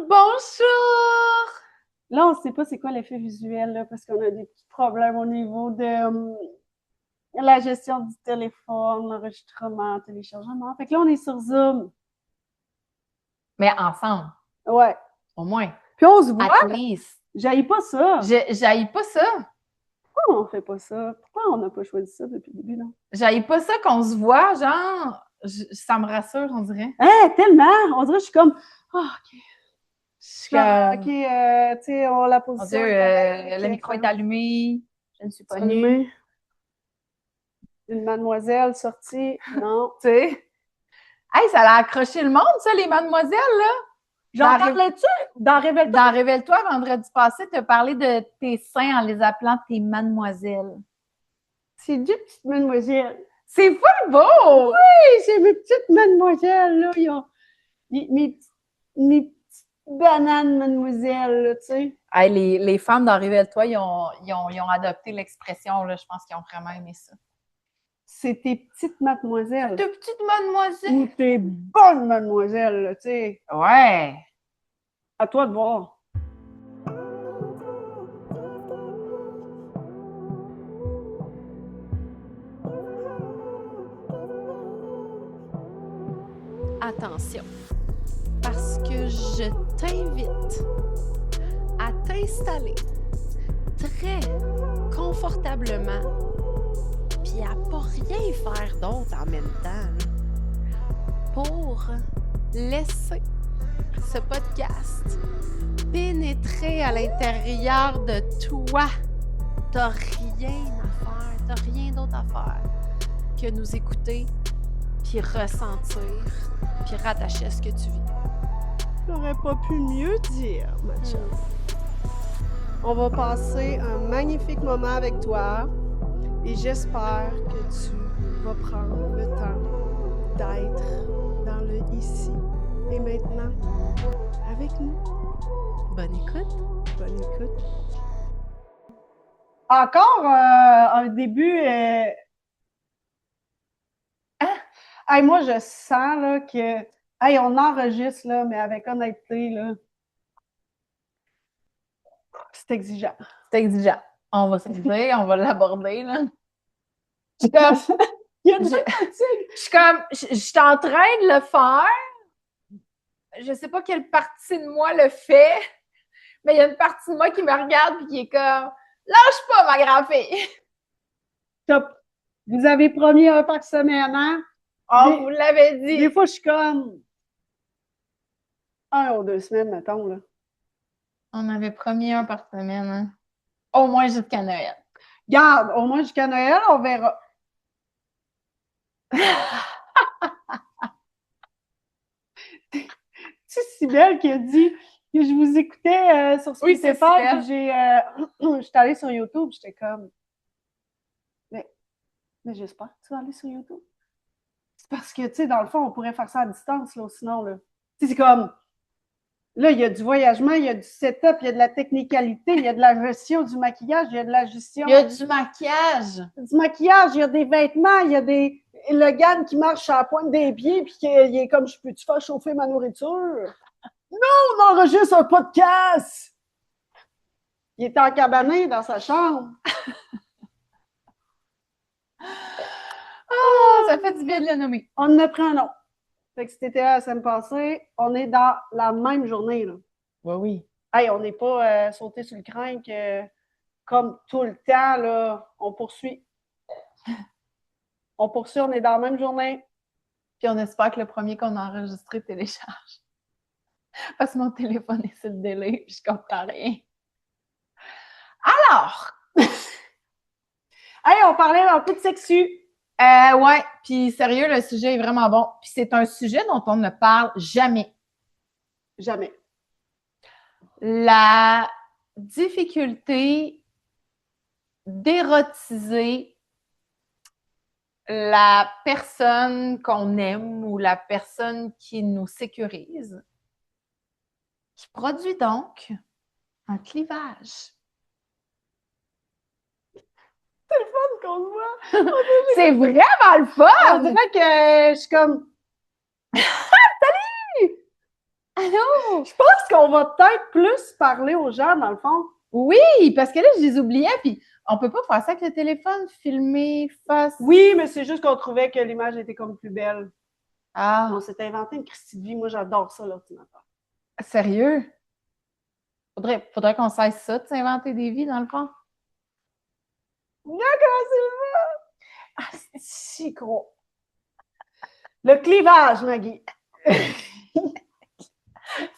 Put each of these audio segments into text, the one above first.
Bonjour! Là, on ne sait pas c'est quoi l'effet visuel, là, parce qu'on a des petits problèmes au niveau de la gestion du téléphone, l'enregistrement, téléchargement. Fait que là, on est sur Zoom. Mais ensemble, Ouais. au moins. Puis on se voit. At least. J'haïs pas ça. J'haïs pas ça. Pourquoi on fait pas ça? Pourquoi on n'a pas choisi ça depuis le début, là? J'haïs pas ça qu'on se voit, genre, ça me rassure, on dirait. Hein, tellement! On dirait que je suis comme, oh, OK. Je suis comme, OK, tu sais, on la mon position. Dieu, le micro est allumé, je ne suis pas nue. Une mademoiselle sortie, non. Tu sais. Hey, ça a accroché le monde, ça, les mademoiselles, là. J'en parlais-tu? Dans Révèle-toi? Dans Révèle-toi, vendredi passé, tu as parlé de tes seins en les appelant tes mademoiselles. C'est deux petites mademoiselles. C'est full beau! Oui, c'est mes petites mademoiselles, là. Ils ont mes petites bananes mademoiselles, là, tu sais. Hey, les femmes dans Révèle-toi, ils ont adopté l'expression, là. Je pense qu'ils ont vraiment aimé ça. C'est tes petites mademoiselles. De petites mademoiselles. Ou tes bonnes mademoiselles, là, tu sais. Ouais. À toi de voir. Attention, parce que je t'invite à t'installer très confortablement puis à pas rien faire d'autre en même temps là, pour laisser ce podcast pénétrer à l'intérieur de toi. T'as rien à faire, t'as rien d'autre à faire que nous écouter puis ressentir puis rattacher à ce que tu vis. J'aurais pas pu mieux dire, ma chum. On va passer un magnifique moment avec toi et j'espère que tu vas prendre le temps d'être dans le ici et maintenant avec nous. Bonne écoute. Bonne écoute. Encore un début. Hey, moi, je sens là, que. Hey, on enregistre, là, mais avec honnêteté, là. C'est exigeant. C'est exigeant. On va se dire, on va l'aborder, là. Il y a de la fatigue. Je suis en train de le faire. Je sais pas quelle partie de moi le fait, mais il y a une partie de moi qui me regarde et qui est comme lâche pas, ma grande-fille. Top. Vous avez promis un par semaine, hein? On vous l'avait dit. Des fois, je suis comme 1 ou 2 semaines, mettons, là. On avait promis un par semaine, hein? Au moins jusqu'à Noël. Garde, au moins jusqu'à Noël, on verra. C'est Cybèle qui a dit que je vous écoutais sur Spotify, puis je suis allée sur YouTube, j'étais comme, mais j'espère que tu vas aller sur YouTube. C'est parce que, tu sais, dans le fond, on pourrait faire ça à distance, là, sinon, là. Tu sais, c'est comme, là, il y a du voyagement, il y a du setup, il y a de la technicalité, il y a de la gestion du maquillage, il y a de la gestion. Il y a du maquillage. Du maquillage, il y a des vêtements, il y a des. Le gars qui marche à la pointe des pieds, puis qui est comme, je peux-tu faire chauffer ma nourriture? Non, on enregistre un podcast! Il est encabané dans sa chambre. Ça fait du bien de le nommer. On en a pris un nom. Fait que c'était la semaine passée, on est dans la même journée, là. Oui. Hey, on n'est pas sauté sur le crin que, comme tout le temps, là, on poursuit. On est dans la même journée. Puis on espère que le premier qu'on a enregistré télécharge. Parce que mon téléphone est sur le délai, puis je comprends rien. Alors! Hey, on parlait un peu de sexu. Ouais, puis sérieux, le sujet est vraiment bon. Puis c'est un sujet dont on ne parle jamais. Jamais. La difficulté d'érotiser la personne qu'on aime ou la personne qui nous sécurise, qui produit donc un clivage. C'est le fun qu'on se voit. C'est vraiment le fun! On dirait que je suis comme... Salut! non! Je pense qu'on va peut-être plus parler aux gens, dans le fond. Oui, parce que là, je les oubliais, puis on peut pas faire ça avec le téléphone, filmer, face. Oui, mais c'est juste qu'on trouvait que l'image était comme plus belle. Ah, On s'est inventé une Christie de vie. Moi, j'adore ça, l'ordinateur. sérieux? Faudrait qu'on cesse ça, de s'inventer des vies, dans le fond. Comment c'est ah, c'est si gros. Le clivage, Maggie.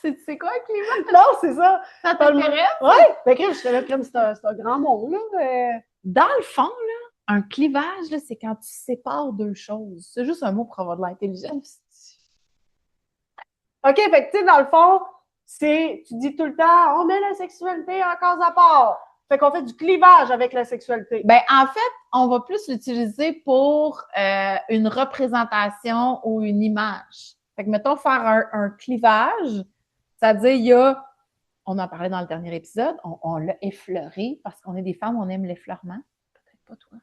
C'est quoi un climat? Non, c'est ça. Ça t'intéresse? Oui, ben, je te comme c'est un grand mot, là. Dans le fond, là, un clivage, là, c'est quand tu sépares deux choses. C'est juste un mot pour avoir de l'intelligence. OK, fait que, tu sais, dans le fond, tu dis tout le temps, on met la sexualité en cause à part. Fait qu'on fait du clivage avec la sexualité. Ben, en fait, on va plus l'utiliser pour une représentation ou une image. Fait que, mettons, faire un clivage, c'est-à-dire, il y a, on en parlait dans le dernier épisode, on l'a effleuré parce qu'on est des femmes, on aime l'effleurement. Peut-être pas toi.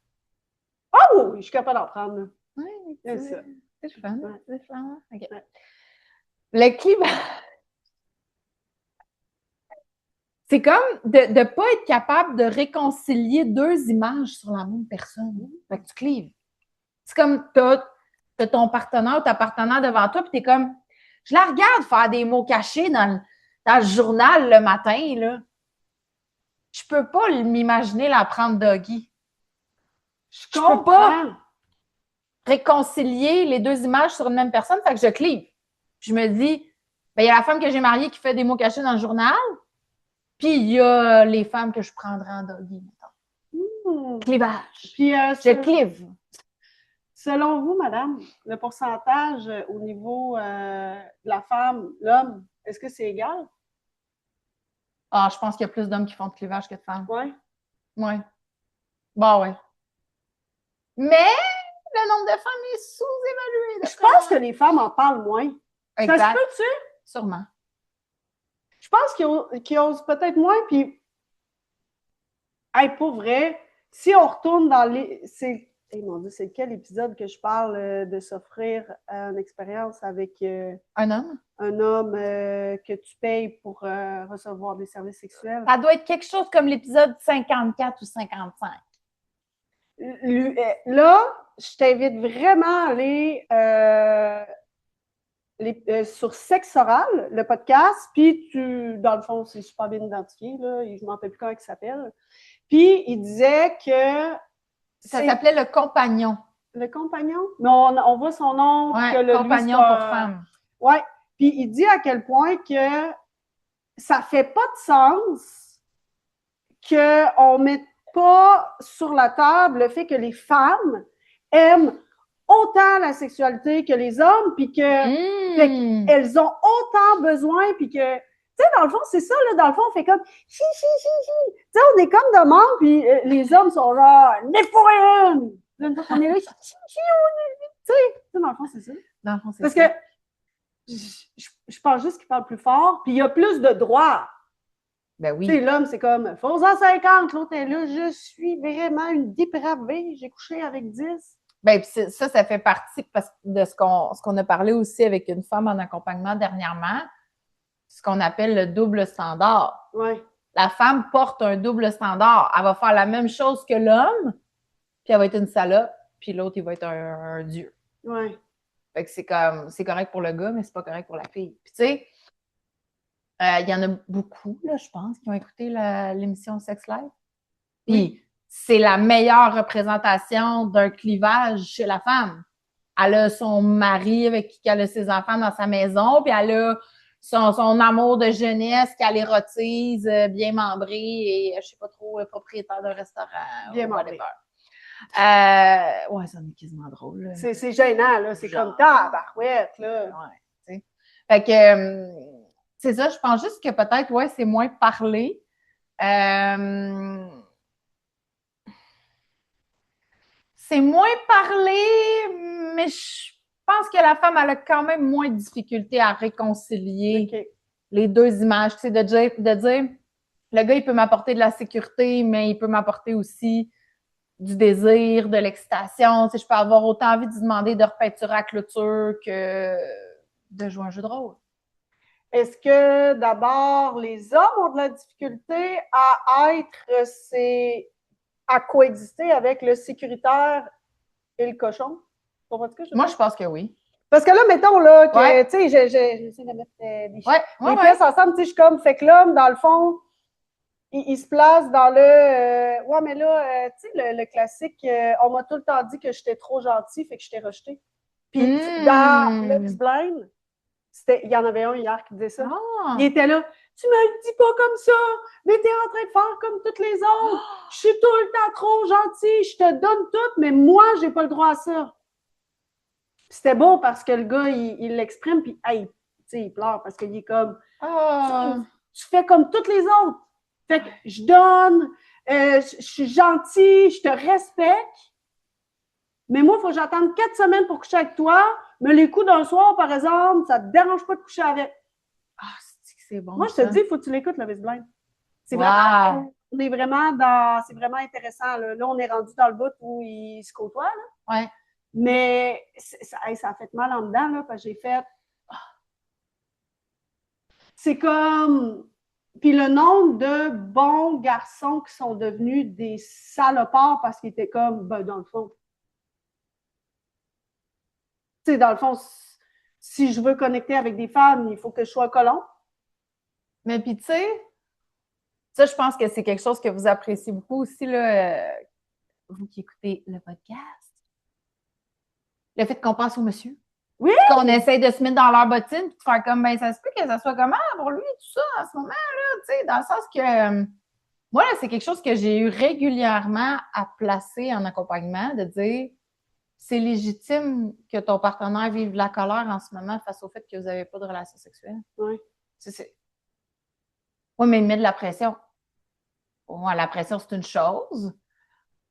Oh, je suis capable d'en prendre, là. Oui, C'est ça. c'est le fun, Ouais. l'effleurement. OK. Ouais. Le clivage, c'est comme de ne pas être capable de réconcilier deux images sur la même personne. Fait que tu clives. C'est comme t'as ton partenaire ou ta partenaire devant toi, puis t'es comme, je la regarde faire des mots cachés dans le journal le matin, là. Je peux pas m'imaginer la prendre doggy. Je peux pas réconcilier les deux images sur une même personne, fait que je clive. Puis je me dis, ben, il y a la femme que j'ai mariée qui fait des mots cachés dans le journal, puis il y a les femmes que je prendrais en doggy, mettons. Clivage. Puis, Je clive. selon vous, madame, le pourcentage au niveau de la femme, l'homme, est-ce que c'est égal? Ah, je pense qu'il y a plus d'hommes qui font de clivage que de femmes. Oui. Oui. Bon, ouais. Mais le nombre de femmes est sous-évalué. Je pense que les femmes en parlent moins. Exact. Ça se peut-tu? Sûrement. Je pense qu'ils osent peut-être moins, puis, hey, pour vrai, si on retourne dans les... mon Dieu, c'est quel épisode que je parle de s'offrir une expérience avec Un homme? un homme que tu payes pour recevoir des services sexuels? Ça doit être quelque chose comme l'épisode 54 ou 55. Là, je t'invite vraiment à aller sur Sexe Oral, le podcast, puis dans le fond, c'est super bien identifié, là, je ne m'en rappelle plus comment il s'appelle. Puis, il disait que... Ça s'appelait Le Compagnon. Le compagnon? Mais on voit son nom. Ouais, que Compagnon pour femmes. Oui. Puis, il dit à quel point que ça fait pas de sens qu'on ne mette pas sur la table le fait que les femmes aiment autant la sexualité que les hommes, puis qu'elles ont autant besoin, puis que, tu sais, dans le fond, c'est ça, là, dans le fond, on fait comme chi. Tu sais, on est comme de monde, puis les hommes sont genre, né pour une! On est là, chi, tu sais, dans le fond, c'est ça. Dans le fond, c'est Parce ça. que je pense juste qu'ils parlent plus fort, puis il y a plus de droits. Ben oui. Tu sais, l'homme, c'est comme, faut 50, l'autre est là, je suis vraiment une dépravée, j'ai couché avec 10. Ben, puis ça fait partie de ce qu'on a parlé aussi avec une femme en accompagnement dernièrement, ce qu'on appelle le double standard. Ouais. La femme porte un double standard. Elle va faire la même chose que l'homme, puis elle va être une salope, puis l'autre, il va être un dieu. Ouais. Fait que c'est correct pour le gars, mais c'est pas correct pour la fille. Puis tu sais, il y en a beaucoup, là, je pense, qui ont écouté l'émission Sex Life. Puis c'est la meilleure représentation d'un clivage chez la femme. Elle a son mari avec qui elle a ses enfants dans sa maison, puis elle a son amour de jeunesse qu'elle érotise, bien membré et, je sais pas trop, propriétaire d'un restaurant. Bien membré. Ouais, ça en est quasiment drôle. Là. C'est gênant, là. C'est comme tabarouette, là. Ouais, tu sais. Fait que, c'est ça, je pense juste que peut-être, ouais, c'est moins parlé. C'est moins parlé, mais je pense que la femme, elle a quand même moins de difficulté à réconcilier les deux images. Tu sais, de dire, le gars, il peut m'apporter de la sécurité, mais il peut m'apporter aussi du désir, de l'excitation. Tu sais, je peux avoir autant envie de lui demander de repeinturer la clôture que de jouer un jeu de rôle. Est-ce que d'abord, les hommes ont de la difficulté à coexister avec le sécuritaire et le cochon? Moi, je pense que oui. Parce que là, mettons, là, que, Ouais. tu sais, j'essaie de mettre des Ouais, pièces ensemble, tu sais, je suis comme, fait que l'homme, dans le fond, il se place dans le, ouais, mais là, tu sais, le classique, on m'a tout le temps dit que j'étais trop gentil, fait que je t'ai rejeté. Puis, dans Love is Blind, il y en avait un hier qui disait ça. Ah. Il était là, tu me le dis pas comme ça, mais t'es en train de faire comme toutes les autres. Je suis tout le temps trop gentil, je te donne tout, mais moi, j'ai pas le droit à ça. C'était beau parce que le gars, il l'exprime, puis hey, il pleure parce qu'il est comme, tu fais comme toutes les autres. Fait que je donne, je suis gentil, je te respecte, mais moi, il faut que j'attende 4 semaines pour coucher avec toi. Mais les coups d'un soir, par exemple, ça te dérange pas de coucher avec. Ah, c'est bon. Moi, je te dis, il faut que tu l'écoutes, Love is Blind. C'est Wow. vraiment, on est vraiment dans, c'est vraiment intéressant. Là, on est rendu dans le bout où ils se côtoient. Là. Ouais. Mais ça a fait mal en dedans, là, parce que j'ai fait. C'est comme. Puis le nombre de bons garçons qui sont devenus des salopards parce qu'ils étaient comme, ben, dans le fond. Tu sais, dans le fond, si je veux connecter avec des femmes, il faut que je sois colon. Mais puis, tu sais, ça, je pense que c'est quelque chose que vous appréciez beaucoup aussi, là, vous qui écoutez le podcast. Le fait qu'on pense au monsieur. Oui! Qu'on essaye de se mettre dans leur bottine puis de faire comme, ben, ça se peut que ça soit comment pour lui, tout ça, en ce moment-là, tu sais, dans le sens que, moi, là, c'est quelque chose que j'ai eu régulièrement à placer en accompagnement, de dire, c'est légitime que ton partenaire vive de la colère en ce moment face au fait que vous n'avez pas de relation sexuelle. Oui. Oui, mais il met de la pression. Ouais, la pression, c'est une chose.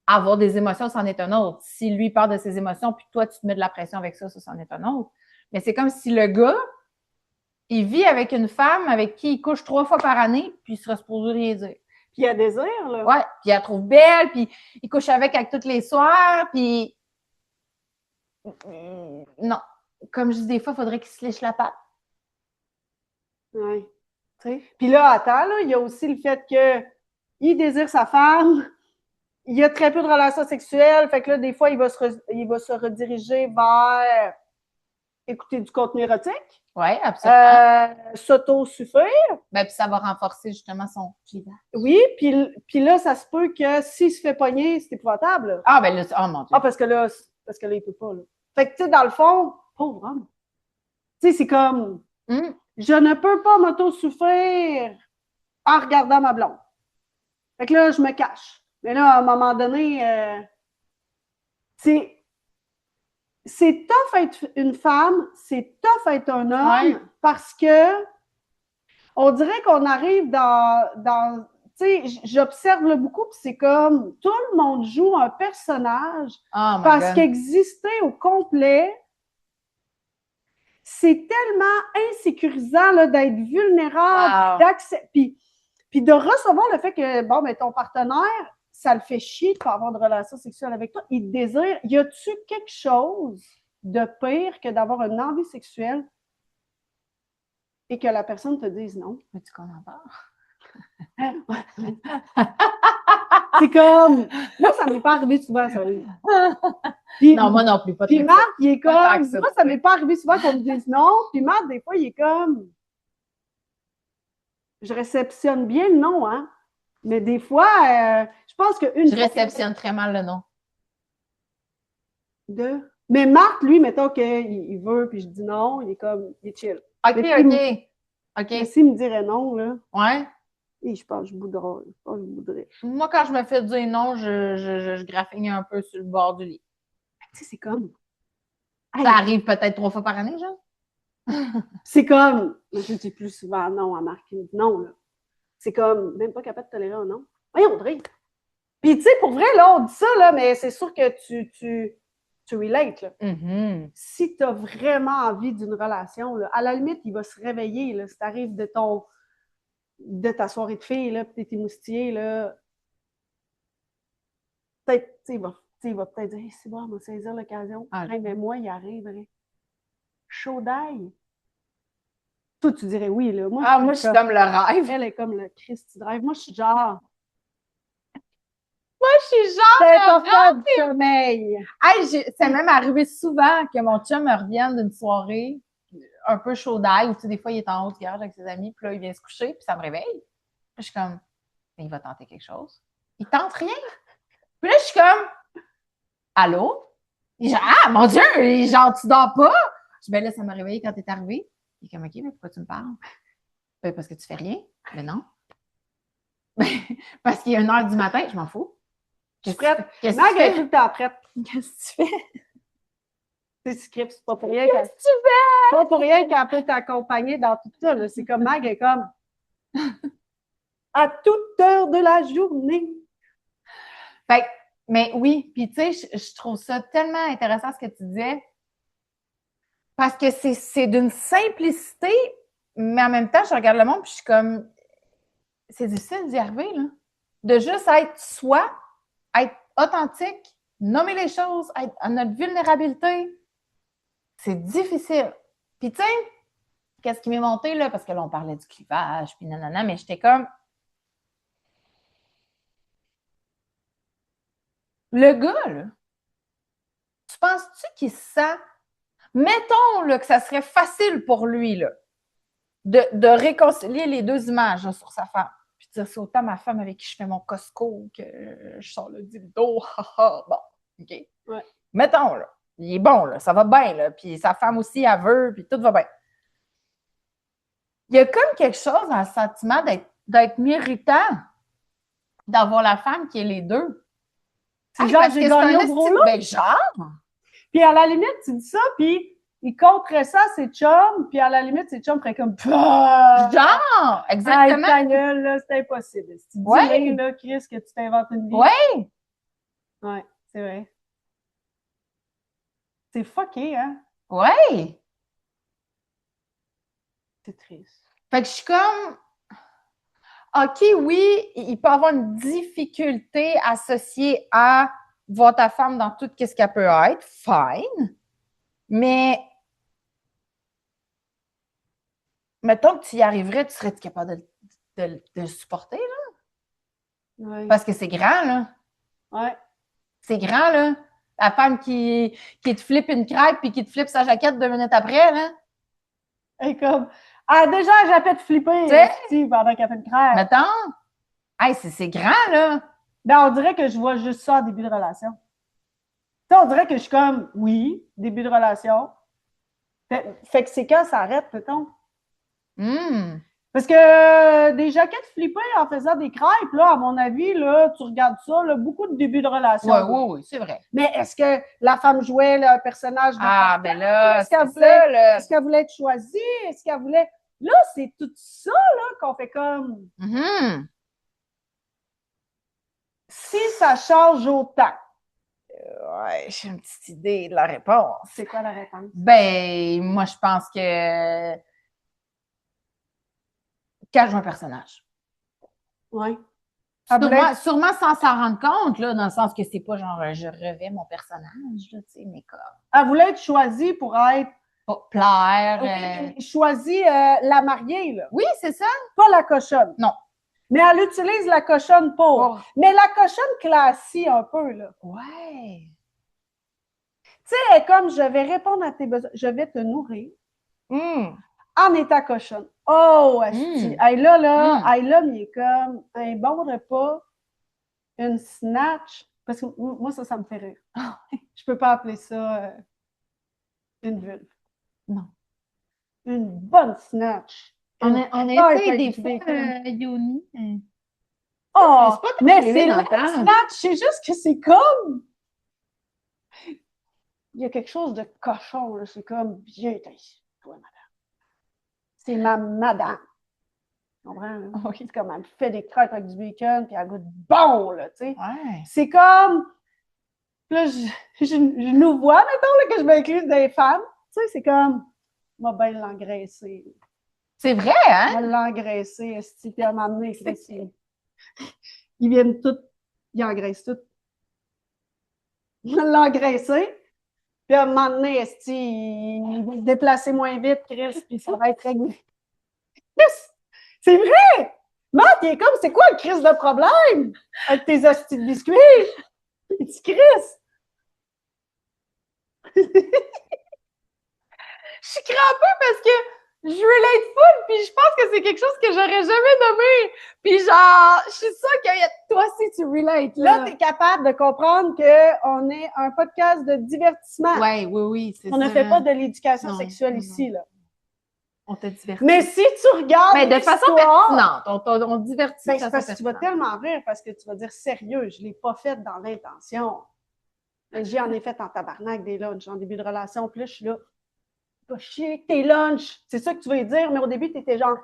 Avoir des émotions, c'en est un autre. Si lui parle de ses émotions, puis toi, tu te mets de la pression avec ça, c'en est un autre. Mais c'est comme si le gars, il vit avec une femme avec qui il couche 3 fois par année, puis il serait supposé rien dire. Puis il a désir, là. Ouais, puis il la trouve belle, puis il couche avec tous les soirs, puis... Non. Comme je dis des fois, il faudrait qu'il se lèche la patte. Oui. Puis là, attends, là, il y a aussi le fait qu'il désire sa femme, il y a très peu de relations sexuelles, fait que là, des fois, il va se rediriger vers écouter du contenu érotique. Oui, absolument. S'auto-suffire. Ben, puis ça va renforcer justement son clivage. Oui, puis là, ça se peut que s'il se fait pogner, c'est épouvantable. Là. Ah, ben là, oh mon Dieu. Ah, parce que là, il peut pas. Là. Fait que, tu sais, dans le fond, pauvre homme. Tu sais, c'est comme, je ne peux pas m'auto-suffire en regardant ma blonde. Fait que là, je me cache. Mais là, à un moment donné, c'est tough être une femme, c'est tough être un homme parce que on dirait qu'on arrive dans tu sais, j'observe là beaucoup, puis c'est comme tout le monde joue un personnage parce qu'exister au complet, c'est tellement insécurisant là, d'être vulnérable, puis de recevoir le fait que, bon, mais ton partenaire, ça le fait chier de ne pas avoir de relation sexuelle avec toi. Il désire. Y a-tu quelque chose de pire que d'avoir une envie sexuelle et que la personne te dise non? Veux-tu qu'on en parle? C'est comme. Moi, ça ne m'est pas arrivé souvent, ça. Puis, non, moi non plus. Pas puis Marc, il est comme. Moi, ça ne m'est pas arrivé souvent qu'on me dise non. Puis Marc, des fois, il est comme. Je réceptionne bien le non, hein? Mais des fois, je pense qu'une fois... Je réceptionne très mal le non. Mais Marc, lui, mettons qu'il veut, puis je dis non, il est comme, il est chill. OK. Mais s'il me dirait non, là... Ouais. Et je pense que je bouderais. Moi, quand je me fais dire non, je graffigne un peu sur le bord du lit. Tu sais, c'est comme... Ça arrive peut-être 3 fois par année, genre? C'est comme... Je dis plus souvent non à Marc, il me dit non, là. C'est comme, même pas capable de tolérer un non. Voyons, Audrey! Puis, tu sais, pour vrai, là, on dit ça, là, mais c'est sûr que tu relates, là. Mm-hmm. Si tu as vraiment envie d'une relation, là, à la limite, il va se réveiller, là, si tu arrives de ta soirée de filles, là, puis t'es moustillé, là, peut-être, il va peut-être dire, hey, c'est bon, on va saisir l'occasion. Hey, mais moi, il arriverait. Chaud d'ail. Toi, tu dirais oui, là. Moi, je suis comme le rêve. Elle est comme le Christ drive. Moi, je suis genre. Moi, je suis genre. C'est pas faire du sommeil. Hey, c'est même arrivé souvent que mon chum me revienne d'une soirée un peu chaud d'ail, ou tu sais, des fois, il est en haut du garage avec ses amis, puis là, il vient se coucher, puis ça me réveille. Puis je suis comme, il va tenter quelque chose. Il tente rien. Puis là, je suis comme, allô? Il dit, ah, mon Dieu, genre, tu dors pas? Je dis, ben là, ça m'a réveillé quand t'es arrivé. Il est comme, OK, mais pourquoi tu me parles? Ben, parce que tu fais rien. Mais non. Parce qu'il est 1h du matin, je m'en fous. Je suis prête. Qu'est-ce Mag que tu est fais? tout le temps prête. Qu'est-ce que tu fais? C'est script, c'est pas pour rien Qu'est-ce que tu fais? pas pour rien qu'elle peut t'accompagner dans tout ça. Là. C'est comme Mag est comme à toute heure de la journée. Fait que, mais oui, puis tu sais, je trouve ça tellement intéressant ce que tu disais. Parce que c'est d'une simplicité, mais en même temps, je regarde le monde puis je suis comme, c'est difficile d'y arriver, là. De juste être soi, être authentique, nommer les choses, être à notre vulnérabilité. C'est difficile. Puis tu sais, qu'est-ce qui m'est monté, là, parce que là, on parlait du clivage, puis nanana, mais j'étais comme, le gars, là, tu penses-tu qu'il se sent, mettons, là, que ça serait facile pour lui, là, de réconcilier les deux images, là, sur sa femme. Puis dire, c'est autant ma femme avec qui je fais mon Costco que je sors le dildo, bon, OK. Ouais. Mettons, là, il est bon, là, ça va bien, là, puis sa femme aussi, elle veut, puis tout va bien. Il y a comme quelque chose dans le sentiment d'être méritant d'avoir la femme qui est les deux. C'est genre, j'ai gagné au gros lot. Ben, genre! Puis à la limite, tu dis ça, puis il compterait ça à ses chums, puis à la limite, ses chums feraient comme Genre! Exactement! Ta gueule, là, c'est impossible. Si tu dis, Ouais. là, Chris, que tu t'inventes une vie. Ouais! Ouais, c'est vrai. C'est fucké, hein? Ouais! C'est triste. Fait que je suis comme, OK, oui, il peut y avoir une difficulté associée à voir ta femme dans tout ce qu'elle peut être, fine, mais mettons que tu y arriverais, tu serais-tu capable de le supporter, là? Ouais. Parce que c'est grand, là. Ouais. C'est grand, là. La femme qui te flippe une crêpe puis qui te flippe sa jaquette 2 minutes après, là. Et comme, déjà, j'appelle de flipper pendant qu'elle fait une crêpe. Mettons, hey, c'est grand, là. Ben, on dirait que je vois juste ça en début de relation. Tu sais, on dirait que je suis comme, oui, début de relation. Fait que c'est quand ça arrête, mettons. Parce que des jaquettes flippées en faisant des crêpes, là, à mon avis, là, tu regardes ça, là, beaucoup de débuts de relation. Oui, c'est vrai. Mais est-ce que la femme jouait là, un personnage de ben là, est-ce qu'elle voulait, est-ce qu'elle voulait être choisie? Est-ce qu'elle voulait... Là, c'est tout ça là, qu'on fait comme... Si ça change autant. Ouais, j'ai une petite idée de la réponse. C'est quoi la réponse? Ben, moi, je pense que qu'elle joue un personnage. Oui. Sûrement sans s'en rendre compte, là, dans le sens que c'est pas genre je revais mon personnage, là, tu sais, mais comme. Elle voulait être choisie pour être. Pour plaire. Choisie la mariée, là. Oui, c'est ça. Pas la cochonne. Non. Mais elle utilise la cochonne pour. Mais la cochonne classique un peu, là. Ouais. Tu sais, elle est comme je vais répondre à tes besoins, je vais te nourrir. En étant cochonne. Oh, asti. Hey, là, il est comme un bon repas, une snatch. Parce que moi, ça me fait rire. Je peux pas appeler ça une vulve. Non. Une bonne snatch. On essaie des fois, Yoni. Oh, c'est pas mais c'est le snatch, c'est juste que c'est comme... Il y a quelque chose de cochon, là. C'est comme, viens ici, toi, madame. C'est ma madame. Tu comprends? Oui. C'est comme, elle me fait des crêpes avec du bacon, puis elle goûte bon, là, tu sais. Ouais. C'est comme... Là, je nous vois, mettons, là, que je m'incluse des femmes. Tu sais, c'est comme, on va bien l'engraisser. C'est vrai, hein? On va l'engraisser, puis à m'amener, ils viennent tous, ils engraissent tout. On va l'engraisser, puis à un moment donné, ils vont se déplacer moins vite, Chris, puis ça va être réglé. C'est vrai! Matt, il est comme, c'est quoi le crise de problème avec tes hosties de biscuits? Il dit, Chris! Je suis crampée parce que je relate full, puis je pense que c'est quelque chose que j'aurais jamais nommé. Puis genre, je suis sûre que toi aussi, tu relates. Là, tu es capable de comprendre qu'on est un podcast de divertissement. Ouais, oui, c'est ça. On ne fait pas de l'éducation Non, sexuelle non. ici, là. On te divertit. Mais si tu regardes Mais de façon l'histoire, pertinente. On divertit ben, de c'est façon parce que tu vas pertinente. tellement rire parce que tu vas dire sérieux, je ne l'ai pas fait dans l'intention. J'ai en effet en tabarnak des lunchs en début de relation. Puis là, je suis là, pas chier tes lunchs. C'est ça que tu veux dire, mais au début, tu étais genre,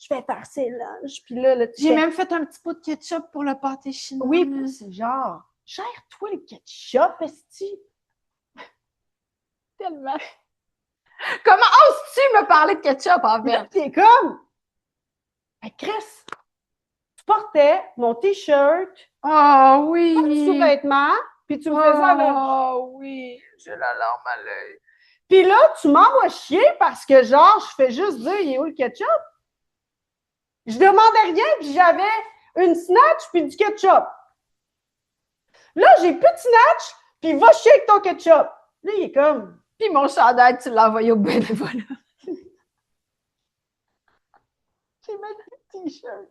je vais faire ces lunchs. Puis là tu J'ai fais, même fait un petit pot de ketchup pour le pâté chinois. oui, puis c'est genre, gère-toi le ketchup, esti. Tellement. Comment oses-tu me parler de ketchup, en Là, fait? t'es comme, hey, Chris, tu portais mon t-shirt, Oh pas de oui! sous-vêtements, puis tu me faisais à lunch. Oh oui, j'ai la larme à l'œil. Puis là, tu m'envoies chier parce que, genre, je fais juste dire, il est où le ketchup? Je demandais rien, puis j'avais une snatch puis du ketchup. Là, j'ai plus de snatch, puis va chier avec ton ketchup. Là, il est comme, Puis mon chandail, tu l'as envoyé au bénévolat. j'ai même plus de t-shirt.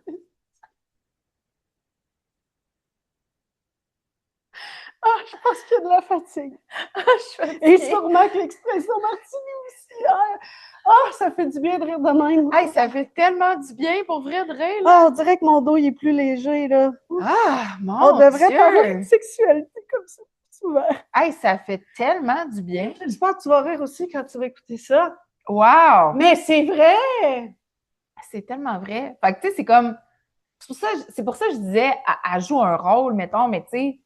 Ah, je pense qu'il y a de la fatigue. Je suis fatiguée. Et sûrement que l'expression martini aussi. Ah, ça fait du bien de rire de même. Hey, ça fait tellement du bien pour vrai de rire, là. Ah, on dirait que mon dos il est plus léger, là. Ah, mon On devrait Dieu! parler de sexualité comme ça souvent. Hey, ça fait tellement du bien. J'espère que tu vas rire aussi quand tu vas écouter ça. Wow! Mais c'est vrai! C'est tellement vrai. Fait que, tu sais, c'est comme... C'est pour ça que je disais, elle joue un rôle, mettons, mais tu sais,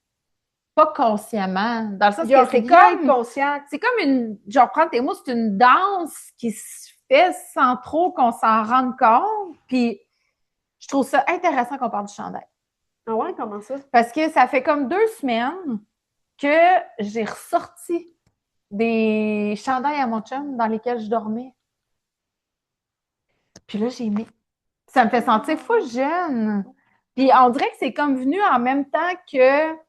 pas consciemment. Dans le sens Il y a que c'est rien de comme... conscient. C'est comme une... Genre, prendre tes mots, c'est une danse qui se fait sans trop qu'on s'en rende compte. Puis, je trouve ça intéressant qu'on parle du chandail. Ah ouais, comment ça? Parce que ça fait comme 2 semaines que j'ai ressorti des chandails à mon chum dans lesquels je dormais. Puis là, j'ai mis. Ça me fait sentir fou jeune. Puis on dirait que c'est comme venu en même temps que, tu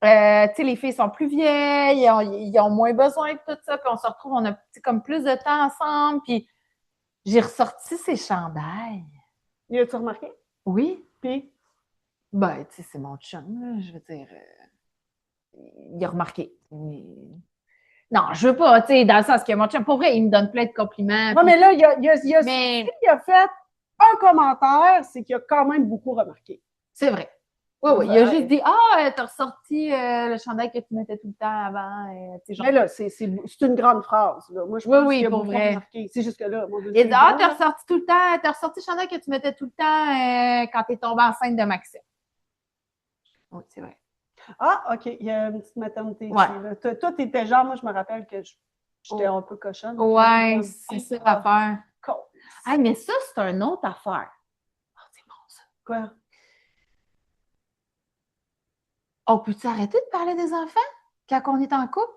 sais, les filles sont plus vieilles, ils ont moins besoin de tout ça, puis on se retrouve, on a comme plus de temps ensemble, puis j'ai ressorti ces chandails. Y a-tu remarqué? Oui. Puis, Ben, tu sais, c'est mon chum, là, je veux dire. Il a remarqué. Mais... Non, je veux pas, tu sais, dans le sens que mon chum, pour vrai, il me donne plein de compliments. ouais, mais là, il Mais a fait un commentaire, c'est qu'il a quand même beaucoup remarqué. c'est vrai. Oui, oui. Il a juste dit, t'as ressorti le chandail que tu mettais tout le temps avant. Genre... Mais là, c'est une grande phrase. Là. Moi, je pense qu'il a pour beaucoup vrai. remarqué. C'est juste que là, moi, Il a dit, t'as ressorti tout le temps, t'as ressorti le chandail que tu mettais tout le temps quand t'es tombée enceinte de Maxime. Oui, c'est vrai. Ah, OK, il y a une petite maternité Ouais. ici. Là. Toi, t'étais genre, moi, je me rappelle que j'étais un peu cochonne. Ouais, c'est ça l'affaire. Cool. Ah, mais ça, c'est une autre affaire. Oh, c'est bon, ça. Quoi? On peut-tu arrêter de parler des enfants quand on est en couple?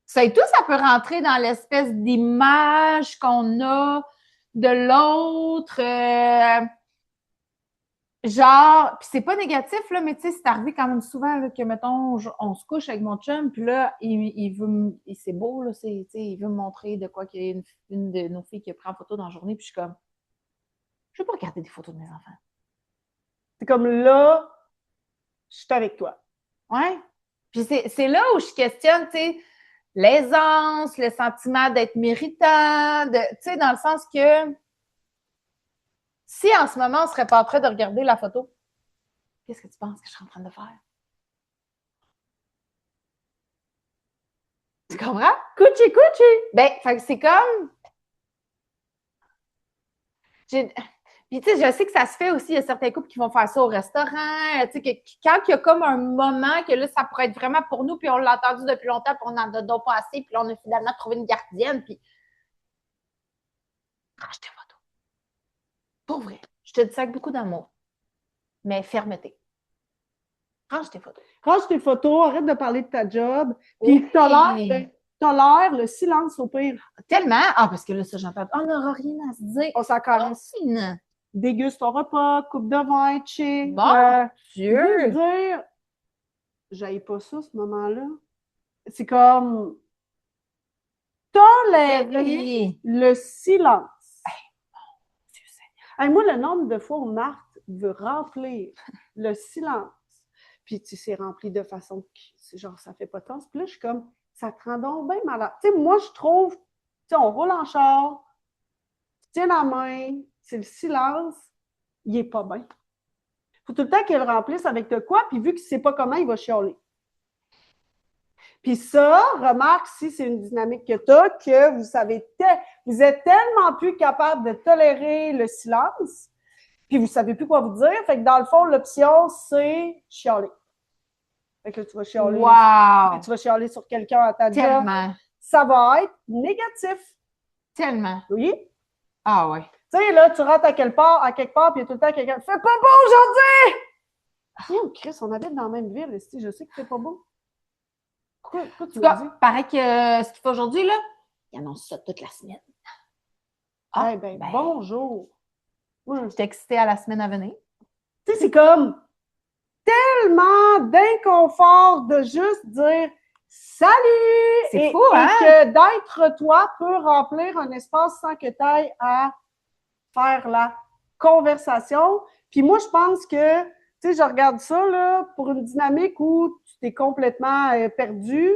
Ça et tout, ça peut rentrer dans l'espèce d'image qu'on a de l'autre. Genre, puis c'est pas négatif, là, mais tu sais, c'est arrivé quand même souvent là, que, mettons, on se couche avec mon chum, puis là, il veut, c'est beau, là, il veut me montrer de quoi qu'il y a une de nos filles qui a pris en photo dans la journée, puis je suis comme, je veux pas regarder des photos de mes enfants. C'est comme là, je suis avec toi. Ouais. Puis c'est là où je questionne, tu sais, l'aisance, le sentiment d'être méritant, tu sais, dans le sens que si en ce moment, on serait pas en train de regarder la photo, qu'est-ce que tu penses que je suis en train de faire? Tu comprends? Couchi! Ben, fait que c'est comme... Puis, tu sais, je sais que ça se fait aussi. Il y a certains couples qui vont faire ça au restaurant. Tu sais, quand il y a comme un moment que là, ça pourrait être vraiment pour nous, puis on l'a entendu depuis longtemps, puis on n'en a donc pas assez, puis là, on a finalement trouvé une gardienne, puis... Range tes photos. Pour vrai. Je te dis ça avec beaucoup d'amour. Mais fermeté. Range tes photos. Range tes photos, arrête de parler de ta job. Puis t'as l'air tolère le silence au pire. Tellement. Ah, parce que là, ça, j'entends. On n'aura rien à se dire. On s'en caresse. Fine. Déguste ton repas, coupe de vin, chill. Bon, Juste Dieu. dire, j'aille pas ça, ce moment-là. C'est comme tolérer le silence. Dieu Seigneur. Hey, moi, le nombre de fois où Marthe veut remplir le silence, puis tu sais, c'est rempli de façon que, genre, ça fait pas de sens. Puis là, je suis comme, ça te rend donc bien malade. Tu sais, moi, je trouve, tu sais, on roule en char, tu tiens la main, c'est le silence, il est pas bien. Faut tout le temps qu'il le remplisse avec de quoi, puis vu qu'il sait pas comment, il va chialer. Puis ça, remarque si c'est une dynamique que tu as, que vous êtes tellement plus capable de tolérer le silence, puis vous savez plus quoi vous dire. Fait que dans le fond, l'option, c'est chialer. Fait que là, tu vas chialer. Wow. Tu vas chialer sur quelqu'un à ta job. Tellement. Ça va être négatif. Tellement. Oui? Ah ouais. Tu sais, là, tu rentres à quelque part, puis il y a tout le temps quelqu'un. Fais pas beau aujourd'hui! Oh, Chris, on habite dans la même ville, ici. Je sais que c'est pas beau. Pourquoi tu En tout me cas, dis? paraît que ce qu'il fait aujourd'hui, là, il annonce ça toute la semaine. Ah, ben, bonjour. Je suis excitée à la semaine à venir. Tu sais, c'est comme tellement d'inconfort de juste dire salut! C'est fou, hein? Et que d'être toi peut remplir un espace sans que tu ailles à faire la conversation. Puis moi, je pense que, tu sais, je regarde ça, là, pour une dynamique où tu t'es complètement perdu.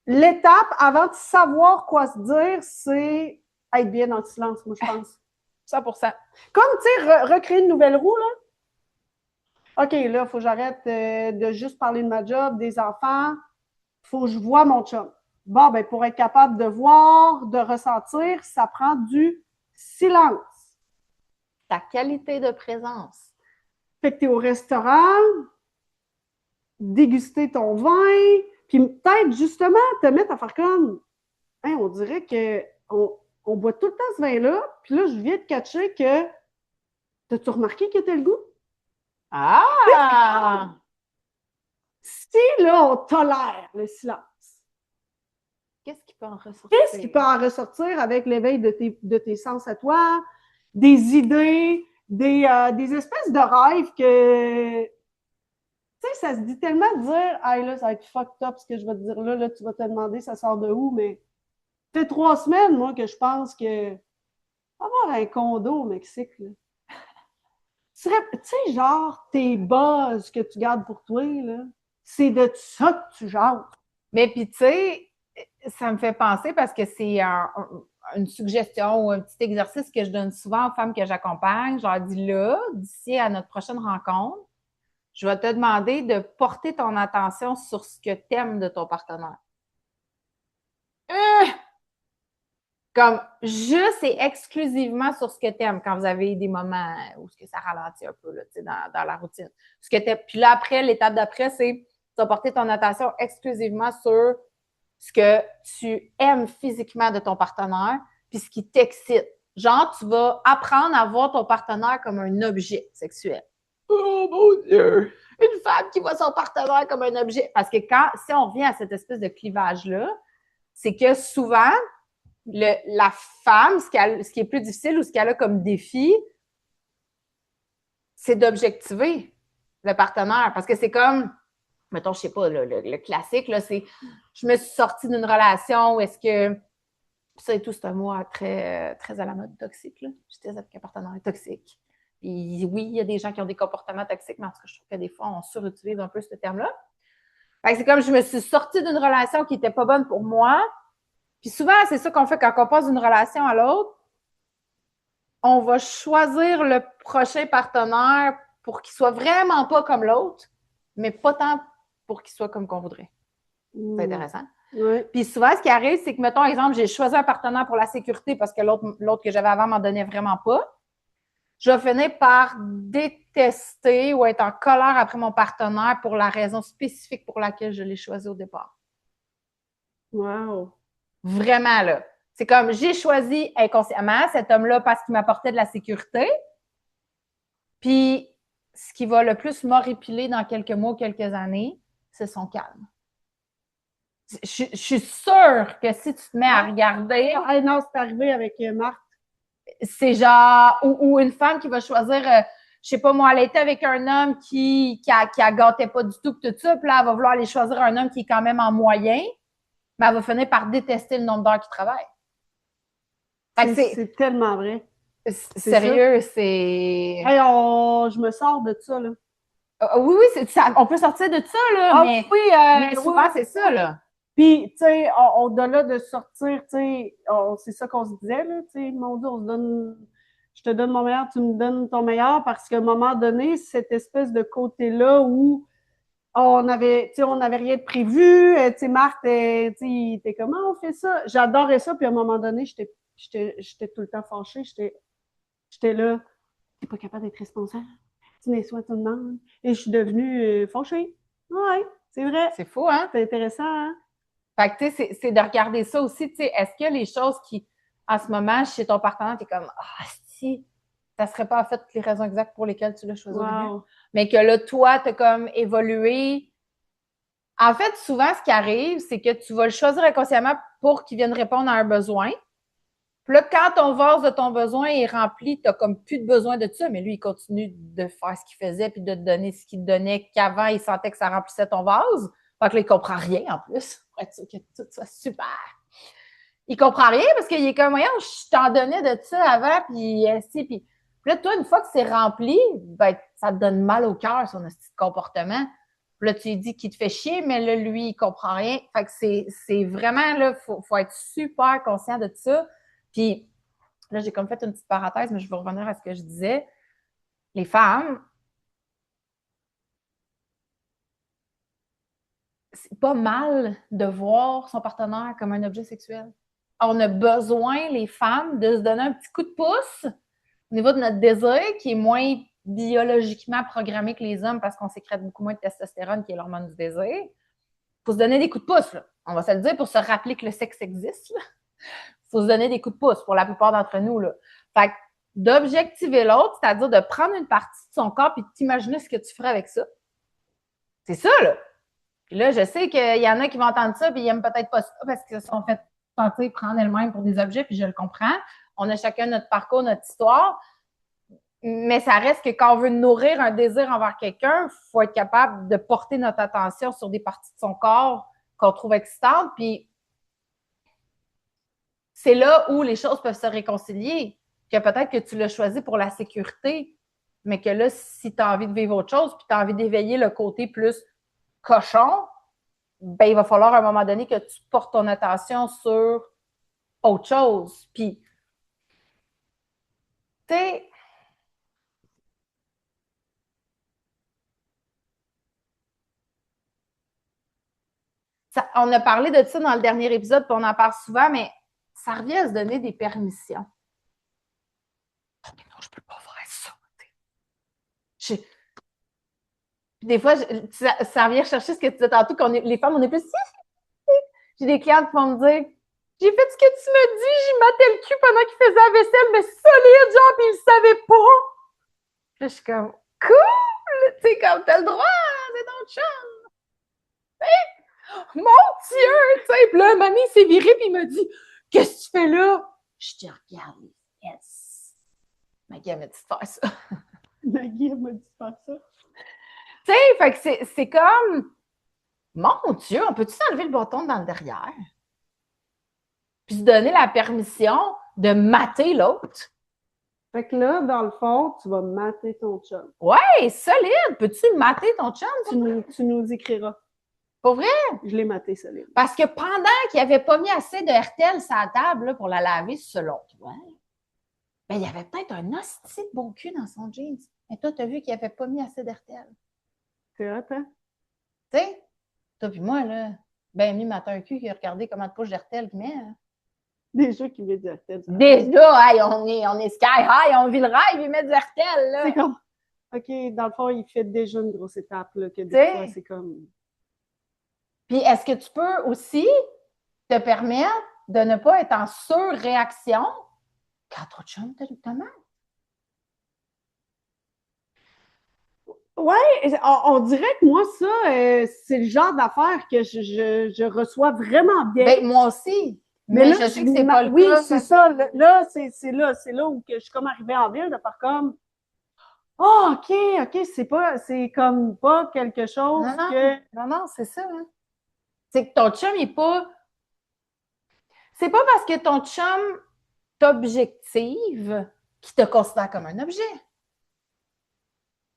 L'étape avant de savoir quoi se dire, c'est être bien dans le silence, moi, je pense. 100%. Comme, tu sais, recréer une nouvelle roue, là. OK, là, il faut que j'arrête de juste parler de ma job, des enfants. Il faut que je voie mon chum. Bon, ben, pour être capable de voir, de ressentir, ça prend du silence. Ta qualité de présence. Fait que tu es au restaurant, déguster ton vin, puis peut-être justement te mettre à faire comme, hein, on dirait qu'on boit tout le temps ce vin-là, puis là, je viens de catcher que, t'as-tu remarqué que t'as le goût? Ah! Si, là, on tolère le silence, Qu'est-ce qui peut en ressortir? qu'est-ce qui peut en ressortir avec l'éveil de tes sens à toi, des idées, des espèces de rêves que, tu sais, ça se dit tellement de dire, hey, là, ça va être fucked up ce que je vais te dire là, tu vas te demander ça sort de où, mais ça fait 3 semaines, moi, que je pense que avoir un condo au Mexique, là. Tu sais, genre, tes buzz que tu gardes pour toi, là, c'est de ça que tu jases. Mais puis, tu sais, ça me fait penser parce que c'est une suggestion ou un petit exercice que je donne souvent aux femmes que j'accompagne. Je leur dis là, d'ici à notre prochaine rencontre, je vais te demander de porter ton attention sur ce que tu aimes de ton partenaire. Comme juste et exclusivement sur ce que tu aimes quand vous avez des moments où ce que ça ralentit un peu là, dans la routine. Puis là, après, l'étape d'après, c'est tu vas porter ton attention exclusivement sur ce que tu aimes physiquement de ton partenaire puis ce qui t'excite. Genre, tu vas apprendre à voir ton partenaire comme un objet sexuel. Oh mon Dieu! Une femme qui voit son partenaire comme un objet. Parce que si on revient à cette espèce de clivage-là, c'est que souvent, la femme, ce qui est plus difficile ou ce qu'elle a comme défi, c'est d'objectiver le partenaire. Parce que c'est comme, mettons, je sais pas, le classique, là, c'est je me suis sortie d'une relation où est-ce que ça et tout, c'est un mot très, très à la mode toxique. Là. J'étais avec un partenaire toxique. Et oui, il y a des gens qui ont des comportements toxiques, mais en tout cas, je trouve que des fois, on surutilise un peu ce terme-là. Fait que c'est comme je me suis sortie d'une relation qui n'était pas bonne pour moi. Puis souvent, c'est ça qu'on fait quand on passe d'une relation à l'autre. On va choisir le prochain partenaire pour qu'il soit vraiment pas comme l'autre, mais pas tant pour qu'il soit comme qu'on voudrait. C'est intéressant. Oui. Puis souvent, ce qui arrive, c'est que, mettons, exemple, j'ai choisi un partenaire pour la sécurité parce que l'autre que j'avais avant m'en donnait vraiment pas. Je vais finir par détester ou être en colère après mon partenaire pour la raison spécifique pour laquelle je l'ai choisi au départ. Wow. Vraiment, là. C'est comme, j'ai choisi inconsciemment cet homme-là parce qu'il m'apportait de la sécurité. Puis, ce qui va le plus m'horripiler dans quelques mois, quelques années, c'est son calme. Je suis sûre que si tu te mets à regarder, Ah, non, c'est arrivé avec Marc. c'est genre, ou une femme qui va choisir, je sais pas moi, elle était avec un homme qui gâtait pas du tout, tout ça, puis là, elle va vouloir aller choisir un homme qui est quand même en moyen, mais elle va finir par détester le nombre d'heures qu'il travaille. Fait que C'est tellement vrai. sérieux, c'est... Hey, je me sors de ça, là. Oui, oui, on peut sortir de ça, là, mais oui, mais souvent, oui. c'est ça, là. Puis, tu sais, au-delà de sortir, tu sais, c'est ça qu'on se disait, là, tu sais, mon Dieu, on se donne, je te donne mon meilleur, tu me donnes ton meilleur, parce qu'à un moment donné, cette espèce de côté-là où on avait, tu sais, on n'avait rien de prévu, tu sais, Marc, tu sais, il était comment on fait ça? J'adorais ça, puis à un moment donné, j'étais tout le temps fâchée, j'étais là, t'es pas capable d'être responsable, tu n'es soit tout le monde, et je suis devenue fâchée. Ouais, c'est vrai, C'est fou, hein? c'est intéressant, hein? Fait que, tu sais, c'est de regarder ça aussi, tu sais, est-ce que les choses qui, en ce moment, chez ton partenaire, t'es comme, ah, si, ça serait pas en fait les raisons exactes pour lesquelles tu l'as choisi au début. Wow. Mais que là, toi, t'as comme évolué. En fait, souvent, ce qui arrive, c'est que tu vas le choisir inconsciemment pour qu'il vienne répondre à un besoin. Puis là, quand ton vase de ton besoin est rempli, t'as comme plus de besoin de ça, mais lui, il continue de faire ce qu'il faisait puis de te donner ce qu'il te donnait qu'avant, il sentait que ça remplissait ton vase. Fait que là, il comprend rien en plus. Pour être sûr que tout soit super. Il comprend rien parce qu'il est comme, voyons, je t'en donnais de ça avant, puis ainsi, puis là, toi, une fois que c'est rempli, ben, ça te donne mal au cœur, son petit comportement. Puis là, tu lui dis qu'il te fait chier, mais là, lui, il comprend rien. Fait que c'est vraiment, là, faut être super conscient de ça. Puis là, j'ai comme fait une petite parenthèse, mais je vais revenir à ce que je disais. Les femmes, c'est pas mal de voir son partenaire comme un objet sexuel. On a besoin, les femmes, de se donner un petit coup de pouce au niveau de notre désir, qui est moins biologiquement programmé que les hommes parce qu'on sécrète beaucoup moins de testostérone, qui est l'hormone du désir. Il faut se donner des coups de pouce, là. On va se le dire pour se rappeler que le sexe existe. Il faut se donner des coups de pouce pour la plupart d'entre nous, là. Fait que d'objectiver l'autre, c'est-à-dire de prendre une partie de son corps et de t'imaginer ce que tu ferais avec ça. C'est ça, là. Puis là, je sais qu'il y en a qui vont entendre ça, puis ils n'aiment peut-être pas ça parce qu'ils se sont fait tenter prendre elles-mêmes pour des objets, puis je le comprends. On a chacun notre parcours, notre histoire. Mais ça reste que quand on veut nourrir un désir envers quelqu'un, il faut être capable de porter notre attention sur des parties de son corps qu'on trouve excitantes. Puis c'est là où les choses peuvent se réconcilier. Que peut-être que tu l'as choisi pour la sécurité, mais que là, si tu as envie de vivre autre chose, puis tu as envie d'éveiller le côté plus cochon, ben, il va falloir à un moment donné que tu portes ton attention sur autre chose. Puis, tu sais, on a parlé de ça dans le dernier épisode, puis on en parle souvent, mais ça revient à se donner des permissions. Oh, mais non, je peux pas faire ça. Des fois, ça revient chercher ce que tu disais tantôt, les femmes, on est plus... J'ai des clientes qui vont me dire, j'ai fait ce que tu me dis, j'y matais le cul pendant qu'il faisait la vaisselle, mais solide, genre, puis il le savait pas. Puis là, je suis comme, cool! Tu sais, comme, t'as le droit, c'est ton chum. Mon Dieu! Tu sais, puis là, mamie, il s'est viré, puis il m'a dit, qu'est-ce que tu fais là? Je te regarde, yes. Maggie, elle m'a dit de faire ça. Maggie, elle m'a dit de faire ça. Tu sais, fait que c'est comme, mon Dieu, on peut-tu s'enlever le bâton dans le derrière? Puis se donner la permission de mater l'autre? Fait que là, dans le fond, tu vas mater ton chum. Ouais, solide! Peux-tu mater ton chum? Tu nous écriras. Pour vrai? Je l'ai maté, solide. Parce que pendant qu'il n'avait pas mis assez de RTL sur la table là, pour la laver, selon toi, ben, il y avait peut-être un hostie de beau cul dans son jeans. Mais toi, tu as vu qu'il n'avait pas mis assez d'RTL. C'est hot, hein? Tu sais, toi puis moi, là, ben mieux mater un cul que regarder comment de poche d'RTL qu'il met. Hein. Déjà qu'il met du RTL. Déjà, hey, on est sky high, on vit le rêve, il met du RTL, là. C'est comme, OK, dans le fond, il fait déjà une grosse étape, là, que des fois, c'est comme... Puis, est-ce que tu peux aussi te permettre de ne pas être en surréaction quand ton chum te mal? Ouais, on dirait que moi, ça, c'est le genre d'affaires que je reçois vraiment bien. Ben, moi aussi. Mais Mais là, je sais que c'est pas le oui, cas. c'est ça. Là, c'est là où que je suis comme arrivée en ville de faire comme, oh, OK, c'est comme pas quelque chose Non, non, que, non, non, c'est ça. Hein. C'est que ton chum, il est pas. C'est pas parce que ton chum t'objective qu'il te considère comme un objet.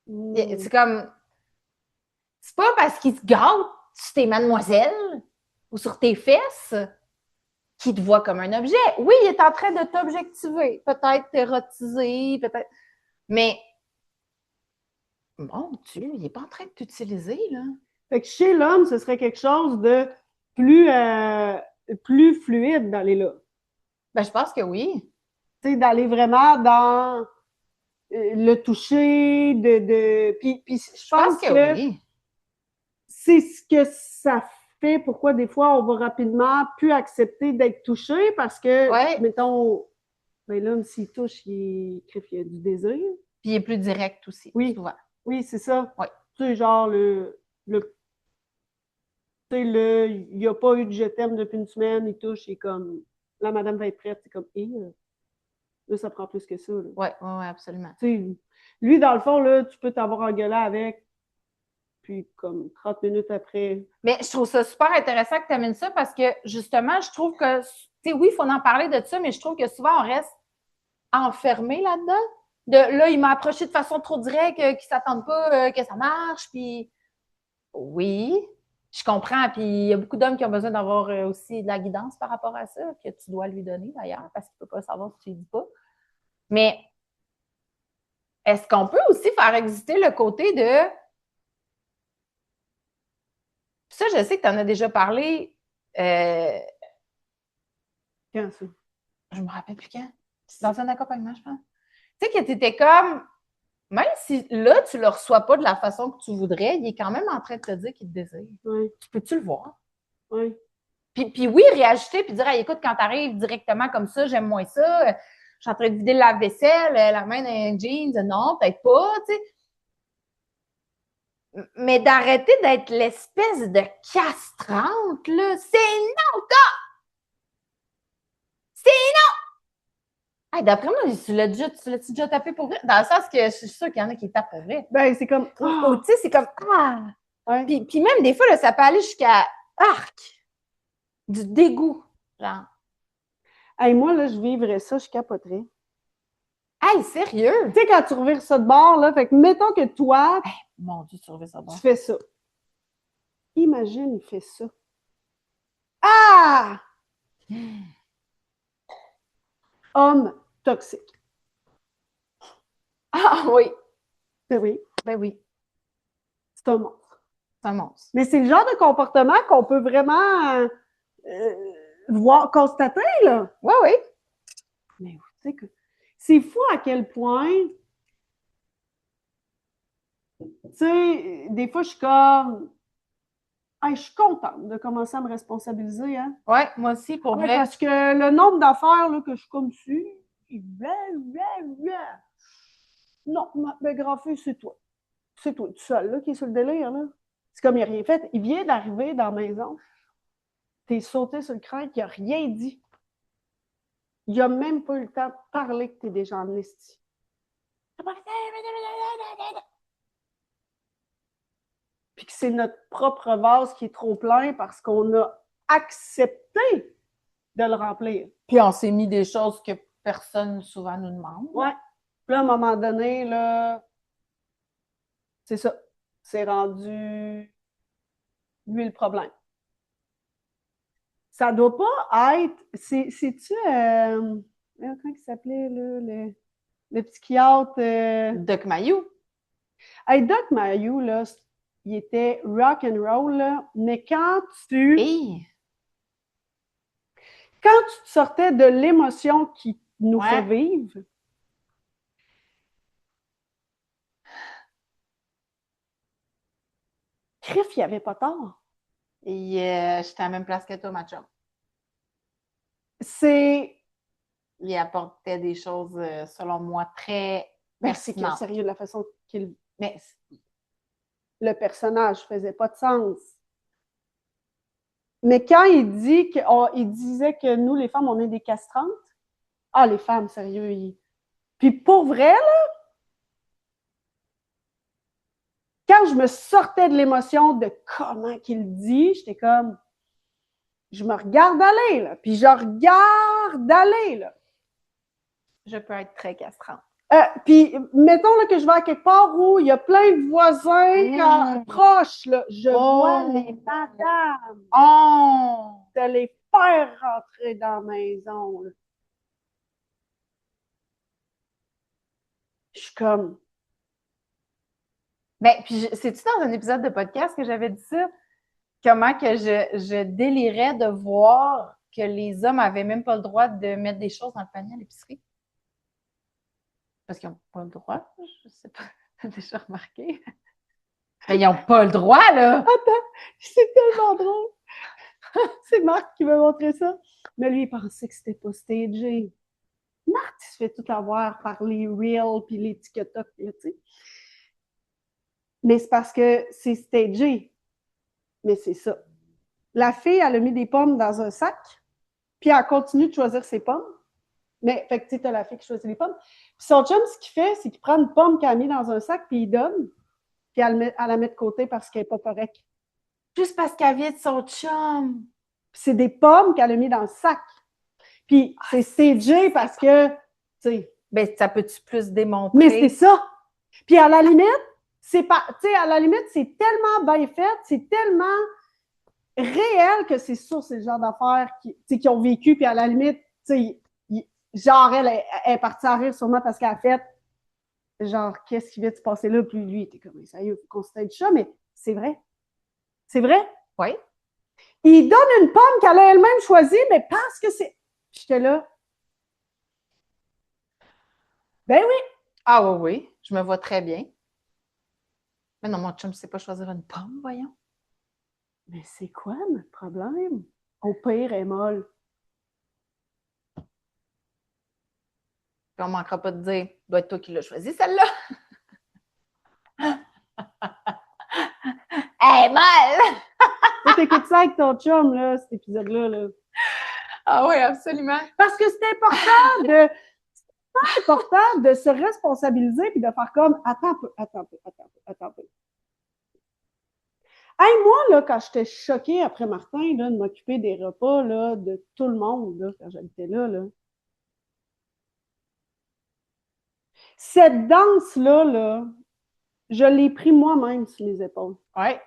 C'est comme. C'est pas parce qu'il te gâte sur tes mademoiselles ou sur tes fesses qu'il te voit comme un objet. Oui, il est en train de t'objectiver, peut-être t'érotiser, peut-être. Mais mon Dieu, il n'est pas en train de t'utiliser, là. fait que chez l'homme, ce serait quelque chose de plus, plus fluide d'aller là. Ben, je pense que oui. Tu sais, d'aller vraiment dans le toucher, puis je Je pense pense que que oui. c'est ce que ça fait, pourquoi des fois on va rapidement plus accepter d'être touché parce que, Ouais. mettons, ben l'homme, s'il touche, il y a du désir. Puis il est plus direct aussi, Oui, souvent. oui, c'est ça. Ouais. Tu sais, genre, tu sais, il n'y a pas eu de je t'aime depuis une semaine, il touche, il est comme, la madame va être prête, c'est comme, là, ça prend plus que ça. Là. Oui, oui, oui, absolument. Tu sais, lui, dans le fond, là, tu peux t'avoir engueulé avec, puis comme 30 minutes après. Mais je trouve ça super intéressant que tu amènes ça parce que justement, je trouve que, tu sais, oui, il faut en parler de ça, mais je trouve que souvent, on reste enfermé là-dedans. Là, il m'a approché de façon trop directe, qu'il ne s'attende pas que ça marche. Puis oui, je comprends. Puis il y a beaucoup d'hommes qui ont besoin d'avoir aussi de la guidance par rapport à ça, que tu dois lui donner d'ailleurs, parce qu'il ne peut pas savoir si tu ne dis pas. Mais est-ce qu'on peut aussi faire exister le côté de. Ça, je sais que tu en as déjà parlé. Quand ça? Je me rappelle plus quand. C'est dans un accompagnement, je pense. Tu sais, que tu étais comme. Même si là, tu ne le reçois pas de la façon que tu voudrais, il est quand même en train de te dire qu'il te désire. Oui, Tu peux-tu le voir? oui. Puis oui, réajuster, puis dire, hey, écoute, quand tu arrives directement comme ça, j'aime moins ça. Je suis en train de vider le lave-vaisselle, la main dans les jeans. Non, peut-être pas, tu sais. Mais d'arrêter d'être l'espèce de castrante, là, c'est non, c'est non! Hey, d'après moi, tu l'as-tu déjà tapé pour vrai? Dans le sens que je suis sûre qu'il y en a qui tapent pour vrai. Ben, c'est comme, Ou, tu sais, c'est comme, ouais. Puis même des fois, là, ça peut aller jusqu'à arc, du dégoût, genre. Hey, moi, là, je vivrais ça, je capoterais. Hey, sérieux? Tu sais, quand tu revires ça de bord, là, fait que mettons que toi, Hey, mon Dieu, tu reviens ça bon. tu fais ça. Imagine, il fait ça. Ah! Homme toxique. Ah oui, Ben oui, ben oui, c'est un monstre. c'est un monstre. Mais c'est le genre de comportement qu'on peut vraiment voir, constater, là. Oui, oui. Mais tu sais que c'est fou à quel point, tu sais, des fois, je suis comme, hey, je suis contente de commencer à me responsabiliser, hein. Oui, moi aussi, pour vrai. Parce que le nombre d'affaires là, que je suis comme dessus, non, mais grand feu, c'est toi. C'est toi, tout seul, là, qui est sur le délire, là. C'est comme il n'a rien fait. Il vient d'arriver dans la maison. T'es sauté sur le crâne, il n'a rien dit. Il n'a même pas eu le temps de parler que t'es déjà en esti. Puis que c'est notre propre vase qui est trop plein parce qu'on a accepté de le remplir. Puis on s'est mis des choses que personne souvent nous demande. Ouais. Puis là, à un moment donné, là, c'est ça. C'est rendu lui le problème. Ça doit pas être. C'est-tu. Comment il s'appelait, là, le psychiatre? Doc Mayou. Hey, Doc Mayou, là, il était rock and roll, là, mais quand tu te sortais de l'émotion qui nous fait vivre, Criff, il avait pas tort. Et j'étais à la même place que toi, ma chum. Il apportait des choses, selon moi, très Ben, c'est que pertinentes. sérieux, de la façon qu'il. Mais le personnage faisait pas de sens. Mais quand il disait que nous, les femmes, on est des castrantes, les femmes, sérieux. Puis pour vrai, là, quand je me sortais de l'émotion de comment qu'il dit, j'étais comme, je me regarde aller, là, puis je regarde aller, là. Je peux être très castrante. Puis, mettons là, que je vais à quelque part où il y a plein de voisins proches, là, je vois les madames de les faire rentrer dans la maison. Là. Je suis comme... Ben, puis c'est-tu dans un épisode de podcast que j'avais dit ça? Comment que je délirais de voir que les hommes n'avaient même pas le droit de mettre des choses dans le panier à l'épicerie? Parce qu'ils n'ont pas le droit, je sais pas, t'as déjà remarqué? Mais ils n'ont pas le droit, là! Attends, c'est tellement drôle! C'est Marc qui m'a montré ça. Mais lui, il pensait que c'était pas stagé. Marc, il se fait tout avoir par les Reels puis les TikTok, tu sais. Mais c'est parce que c'est stagé. Mais c'est ça. La fille, elle a mis des pommes dans un sac, puis elle continue de choisir ses pommes. Mais, fait que tu sais, t'as la fille qui choisit les pommes. Puis son chum, ce qu'il fait, c'est qu'il prend une pomme qu'elle a mis dans un sac, puis il donne, puis elle la met de côté parce qu'elle n'est pas correcte. Juste parce qu'elle vient de son chum. Puis c'est des pommes qu'elle a mis dans le sac. Puis c'est stagé parce que, tu sais... Ben, ça peut-tu plus démontrer? Mais c'est ça! Puis à la limite, c'est pas... Tu sais, à la limite, c'est tellement bien fait, c'est tellement réel que c'est sûr, c'est le genre d'affaires qui ont vécu, puis à la limite, tu sais, genre, elle est partie à rire sûrement parce qu'elle a fait genre, qu'est-ce qui vient de se passer là? Puis lui, il était comme, sérieux, il faut qu'on se tête ça, mais c'est vrai. C'est vrai? Oui. Il donne une pomme qu'elle a elle-même choisie, mais parce que c'est... J'étais là. Ben oui. Ah oui, oui, je me vois très bien. Mais non, mon chum ne sait pas choisir une pomme, voyons. Mais c'est quoi notre problème? Au pire, elle est molle. Puis on ne manquera pas de dire, doit être toi qui l'as choisi, celle-là. Elle est molle! T'écoutes ça avec ton chum, là, cet épisode-là. Là. Ah oui, absolument. Parce que c'est important de se responsabiliser puis de faire comme, attends un peu. Hey, moi, là, quand j'étais choquée après Martin, là, de m'occuper des repas là, de tout le monde, là, quand j'habitais là, cette danse-là, là, je l'ai pris moi-même sur les épaules. Ouais.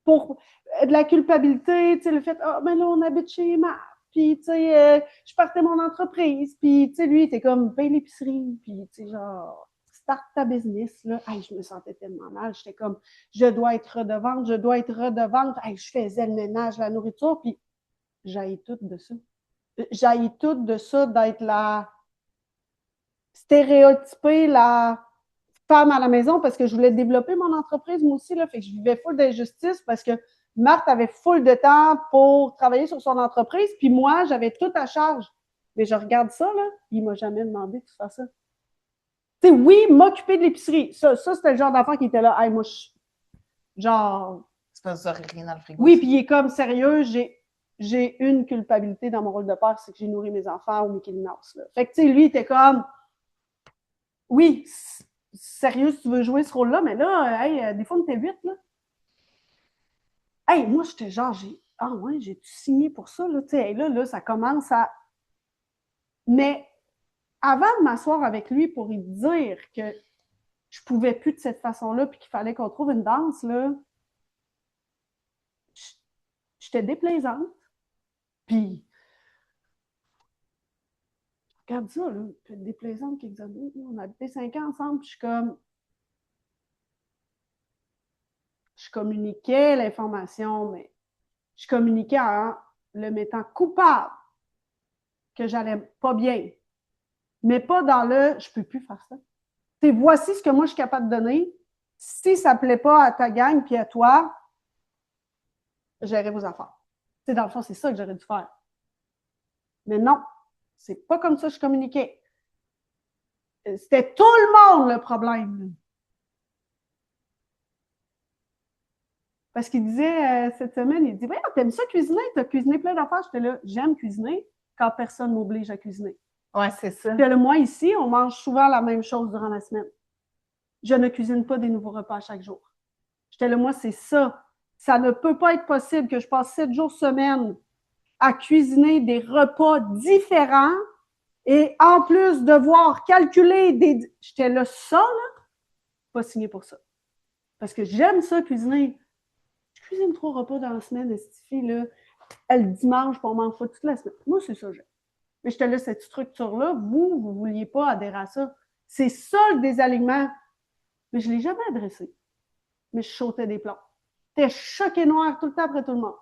Pour de la culpabilité, tu sais, le fait, ben là, on habite chez Marc, puis, tu sais, je partais mon entreprise, puis, tu sais, lui, il était comme, paye l'épicerie, puis, tu sais, genre, start ta business, là. Hey, je me sentais tellement mal, j'étais comme, je dois être redevante, hey, je faisais le ménage, la nourriture, puis j'haïs tout de ça. J'haïs tout de ça d'être la stéréotypée, la femme à la maison, parce que je voulais développer mon entreprise, moi aussi, là, fait que je vivais full d'injustice, parce que Marthe avait full de temps pour travailler sur son entreprise, puis moi, j'avais tout à charge. Mais je regarde ça, là, il m'a jamais demandé de faire ça. Tu sais, oui, m'occuper de l'épicerie. Ça c'était le genre d'enfant qui était là. Hey, moi, genre... C'est pas ça, rien dans le frigo. Oui, puis il est comme, sérieux, j'ai une culpabilité dans mon rôle de père, c'est que j'ai nourri mes enfants ou mes kidnaps, là. Fait que, tu sais, lui, il était comme... Oui, sérieux, si tu veux jouer ce rôle-là, mais là, hey, des fois, on était 8, là. Hey, moi, j'étais genre, j'ai-tu signé pour ça, là? Tu sais, là, ça commence à... Mais avant de m'asseoir avec lui pour lui dire que je pouvais plus de cette façon-là puis qu'il fallait qu'on trouve une danse, là, j'étais déplaisante. Puis, regarde ça, là, je suis déplaisante quelques années. On a habité 5 ans ensemble, puis je suis comme... Je communiquais l'information, mais je communiquais en le mettant coupable que j'allais pas bien. Mais pas dans le « je peux plus faire ça ». T'sais, voici ce que moi je suis capable de donner. Si ça ne plaît pas à ta gang puis à toi, gérez vos affaires. T'sais, dans le fond, c'est ça que j'aurais dû faire. Mais non, c'est pas comme ça que je communiquais. C'était tout le monde le problème. Parce qu'il disait cette semaine, il dit « Ouais, t'aimes ça cuisiner? T'as cuisiné plein d'affaires. » J'étais là, j'aime cuisiner quand personne m'oblige à cuisiner. Ouais, c'est ça. J'étais là, moi, ici, on mange souvent la même chose durant la semaine. Je ne cuisine pas des nouveaux repas chaque jour. J'étais là, moi, c'est ça. Ça ne peut pas être possible que je passe 7 jours semaine à cuisiner des repas différents et en plus devoir calculer des... J'étais là, ça, là, pas signé pour ça. Parce que j'aime ça, cuisiner. Je cuisine 3 repas dans la semaine, cette fille-là. Le dimanche, puis on mange pas toute la semaine. Moi, c'est ça, j'aime. Mais j'étais là, cette structure-là, vous ne vouliez pas adhérer à ça. C'est ça, le désalignement. Mais je ne l'ai jamais adressé. Mais je sautais des plombs. J'étais choquée noire tout le temps après tout le monde.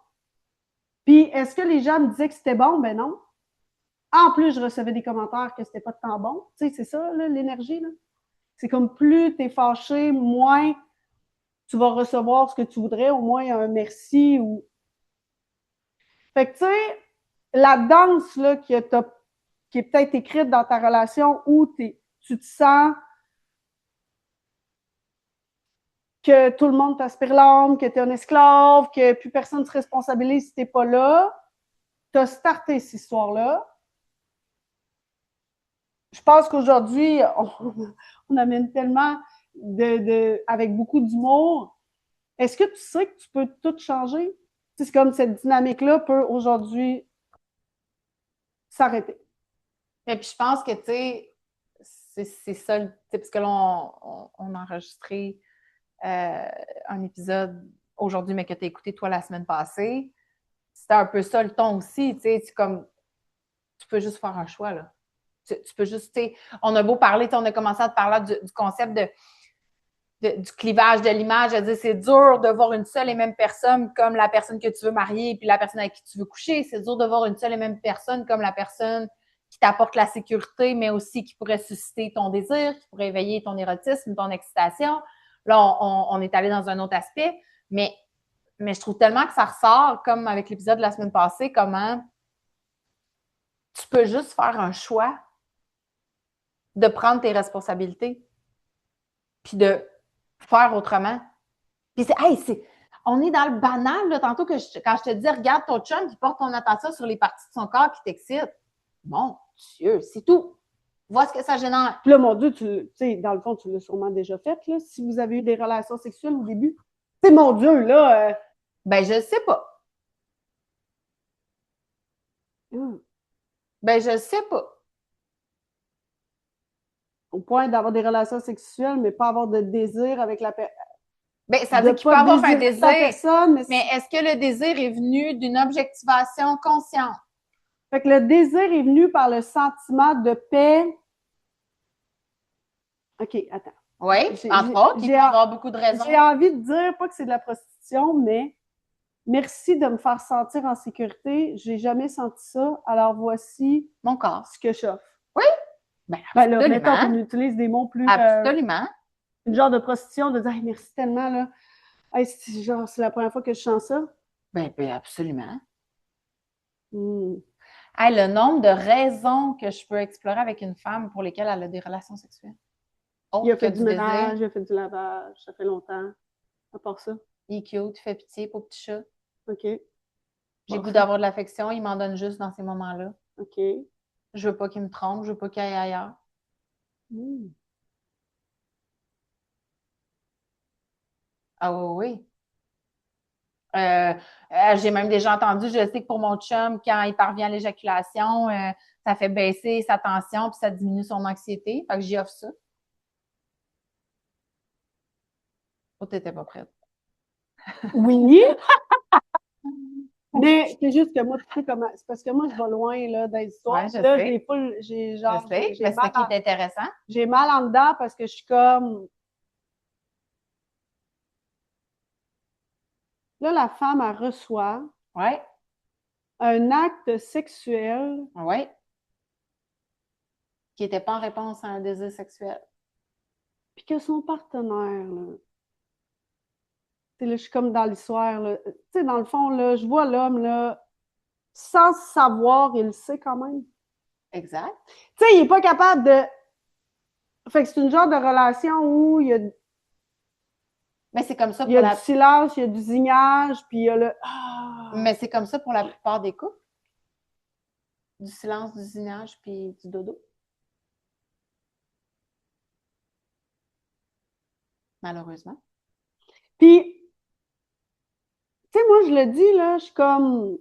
Puis, est-ce que les gens me disaient que c'était bon? Ben non. En plus, je recevais des commentaires que c'était pas tant bon. Tu sais, c'est ça, là, l'énergie, là. C'est comme plus tu es fâché, moins tu vas recevoir ce que tu voudrais, au moins un merci ou... Fait que, tu sais, la danse, là, qui est peut-être écrite dans ta relation où tu te sens que tout le monde t'aspire l'âme, que tu es un esclave, que plus personne ne se responsabilise si tu n'es pas là. Tu as starté cette histoire-là. Je pense qu'aujourd'hui, on amène tellement avec beaucoup d'humour. Est-ce que tu sais que tu peux tout changer? C'est comme cette dynamique-là peut aujourd'hui s'arrêter. Et puis je pense que, tu sais, c'est ça, parce que là, on a enregistré un épisode aujourd'hui, mais que tu as écouté, toi, la semaine passée. C'était un peu ça le ton aussi, tu sais, tu peux juste faire un choix, là. Tu peux juste, tu sais, on a beau parler, on a commencé à te parler du concept du clivage de l'image, je veux dire, c'est dur de voir une seule et même personne comme la personne que tu veux marier puis la personne avec qui tu veux coucher. C'est dur de voir une seule et même personne comme la personne qui t'apporte la sécurité, mais aussi qui pourrait susciter ton désir, qui pourrait éveiller ton érotisme, ton excitation. Là, on est allé dans un autre aspect, mais je trouve tellement que ça ressort, comme avec l'épisode de la semaine passée, comment tu peux juste faire un choix de prendre tes responsabilités puis de faire autrement. Puis on est dans le banal, là, tantôt quand je te dis, regarde ton chum qui porte ton attention sur les parties de son corps qui t'excitent. Mon Dieu, c'est tout. Vois ce que ça génère. Puis là, mon Dieu, tu sais, dans le fond, tu l'as sûrement déjà fait, là, si vous avez eu des relations sexuelles au début. Tu sais, mon Dieu, là... Ben, je sais pas. Ben, je sais pas. Au point d'avoir des relations sexuelles, mais pas avoir de désir avec la personne. Ben, ça veut dire qu'il peut avoir un désir. Personne, mais est-ce que le désir est venu d'une objectivation consciente? Fait que le désir est venu par le sentiment de paix. OK, attends. Oui, entre autres, il peut y avoir beaucoup de raisons. J'ai envie de dire, pas que c'est de la prostitution, mais merci de me faire sentir en sécurité. J'ai jamais senti ça. Alors voici mon corps. Ce que j'offre. Oui. Ben, absolument. Là, mettons qu'on utilise des mots plus... Absolument. Une genre de prostitution, de dire hey, merci tellement, là. Hey, c'est la première fois que je sens ça. Ben absolument. Hey, le nombre de raisons que je peux explorer avec une femme pour lesquelles elle a des relations sexuelles. Il a fait du ménage, il a fait du lavage, ça fait longtemps. À part ça. Il est cute, il fait pitié pour petit chat. OK. J'ai goût d'avoir de l'affection, il m'en donne juste dans ces moments-là. OK. Je veux pas qu'il me trompe, je veux pas qu'il aille ailleurs. Ah oui. J'ai même déjà entendu, je sais que pour mon chum, quand il parvient à l'éjaculation, ça fait baisser sa tension puis ça diminue son anxiété. Fait que j'y offre ça. Oh, t'étais pas prête. Oui! Mais c'est juste que moi, tu sais comment. C'est parce que moi, je vais loin là, dans les histoires. Ouais, là, j'ai genre. Je sais, mais c'est ça qui est intéressant. J'ai mal en dedans parce que je suis comme. Là, la femme, elle reçoit un acte sexuel qui n'était pas en réponse à un désir sexuel. Puis que son partenaire, là, je suis comme dans l'histoire, là. Tu sais, dans le fond, là, je vois l'homme, là, sans savoir, il le sait quand même. Exact. Tu sais, il n'est pas capable de... Fait que c'est une genre de relation où il Mais c'est comme ça Il y a du silence, il y a du zignage, puis il y a le Mais c'est comme ça pour la plupart des couples. Du silence, du zignage, puis du dodo. Malheureusement. Puis, tu sais, moi, je le dis, là, je suis comme...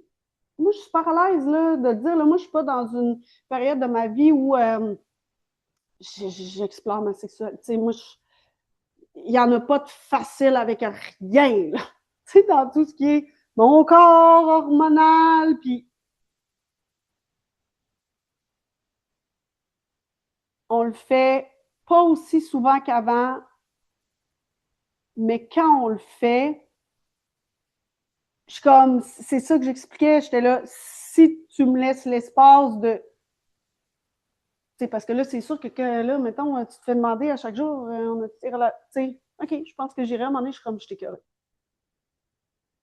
Moi, je suis super à l'aise, là, de dire, là, moi, je suis pas dans une période de ma vie où j'explore ma sexualité. Tu sais, moi, il n'y en a pas de facile avec rien, là. Tu sais, dans tout ce qui est mon corps hormonal, puis on le fait pas aussi souvent qu'avant, mais quand on le fait, je suis comme, c'est ça que j'expliquais, j'étais là, si tu me laisses l'espace de... Tu sais, parce que là, c'est sûr que là, mettons, tu te fais demander à chaque jour, on a tu sais, OK, je pense que j'irai à un moment donné, je suis comme, je t'écœure.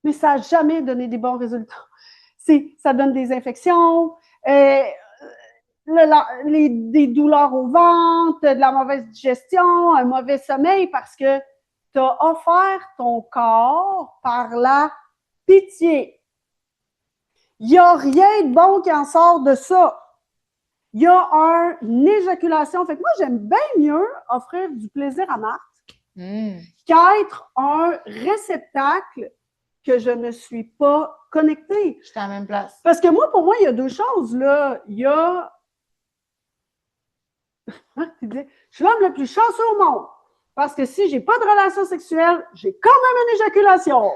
Mais ça n'a jamais donné des bons résultats. Ça donne des infections, des douleurs au ventre, de la mauvaise digestion, un mauvais sommeil parce que tu as offert ton corps par la pitié. Il n'y a rien de bon qui en sort de ça. Il y a une éjaculation. Fait que moi, j'aime bien mieux offrir du plaisir à Marthe qu'être un réceptacle que je ne suis pas connectée. Je suis à la même place. Parce que moi, pour moi, il y a deux choses, là. Il y a... je suis l'homme le plus chanceux au monde. Parce que si j'ai pas de relation sexuelle, j'ai quand même une éjaculation.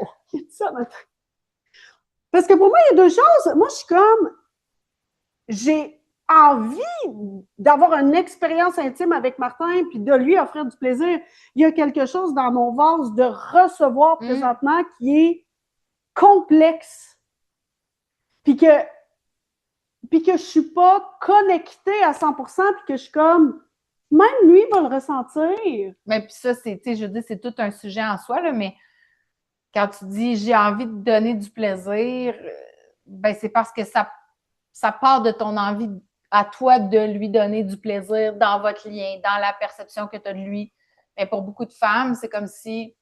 Parce que pour moi, il y a deux choses. Moi, je suis comme... J'ai envie d'avoir une expérience intime avec Martin puis de lui offrir du plaisir. Il y a quelque chose dans mon vase de recevoir présentement qui est complexe. Puis que je suis pas connectée à 100% puis que je suis comme, même lui va le ressentir. Mais puis ça, c'est, tu sais, je dis, c'est tout un sujet en soi, là, mais quand tu dis j'ai envie de donner du plaisir, ben c'est parce que ça part de ton envie à toi de lui donner du plaisir dans votre lien, dans la perception que tu as de lui. Mais pour beaucoup de femmes, c'est comme si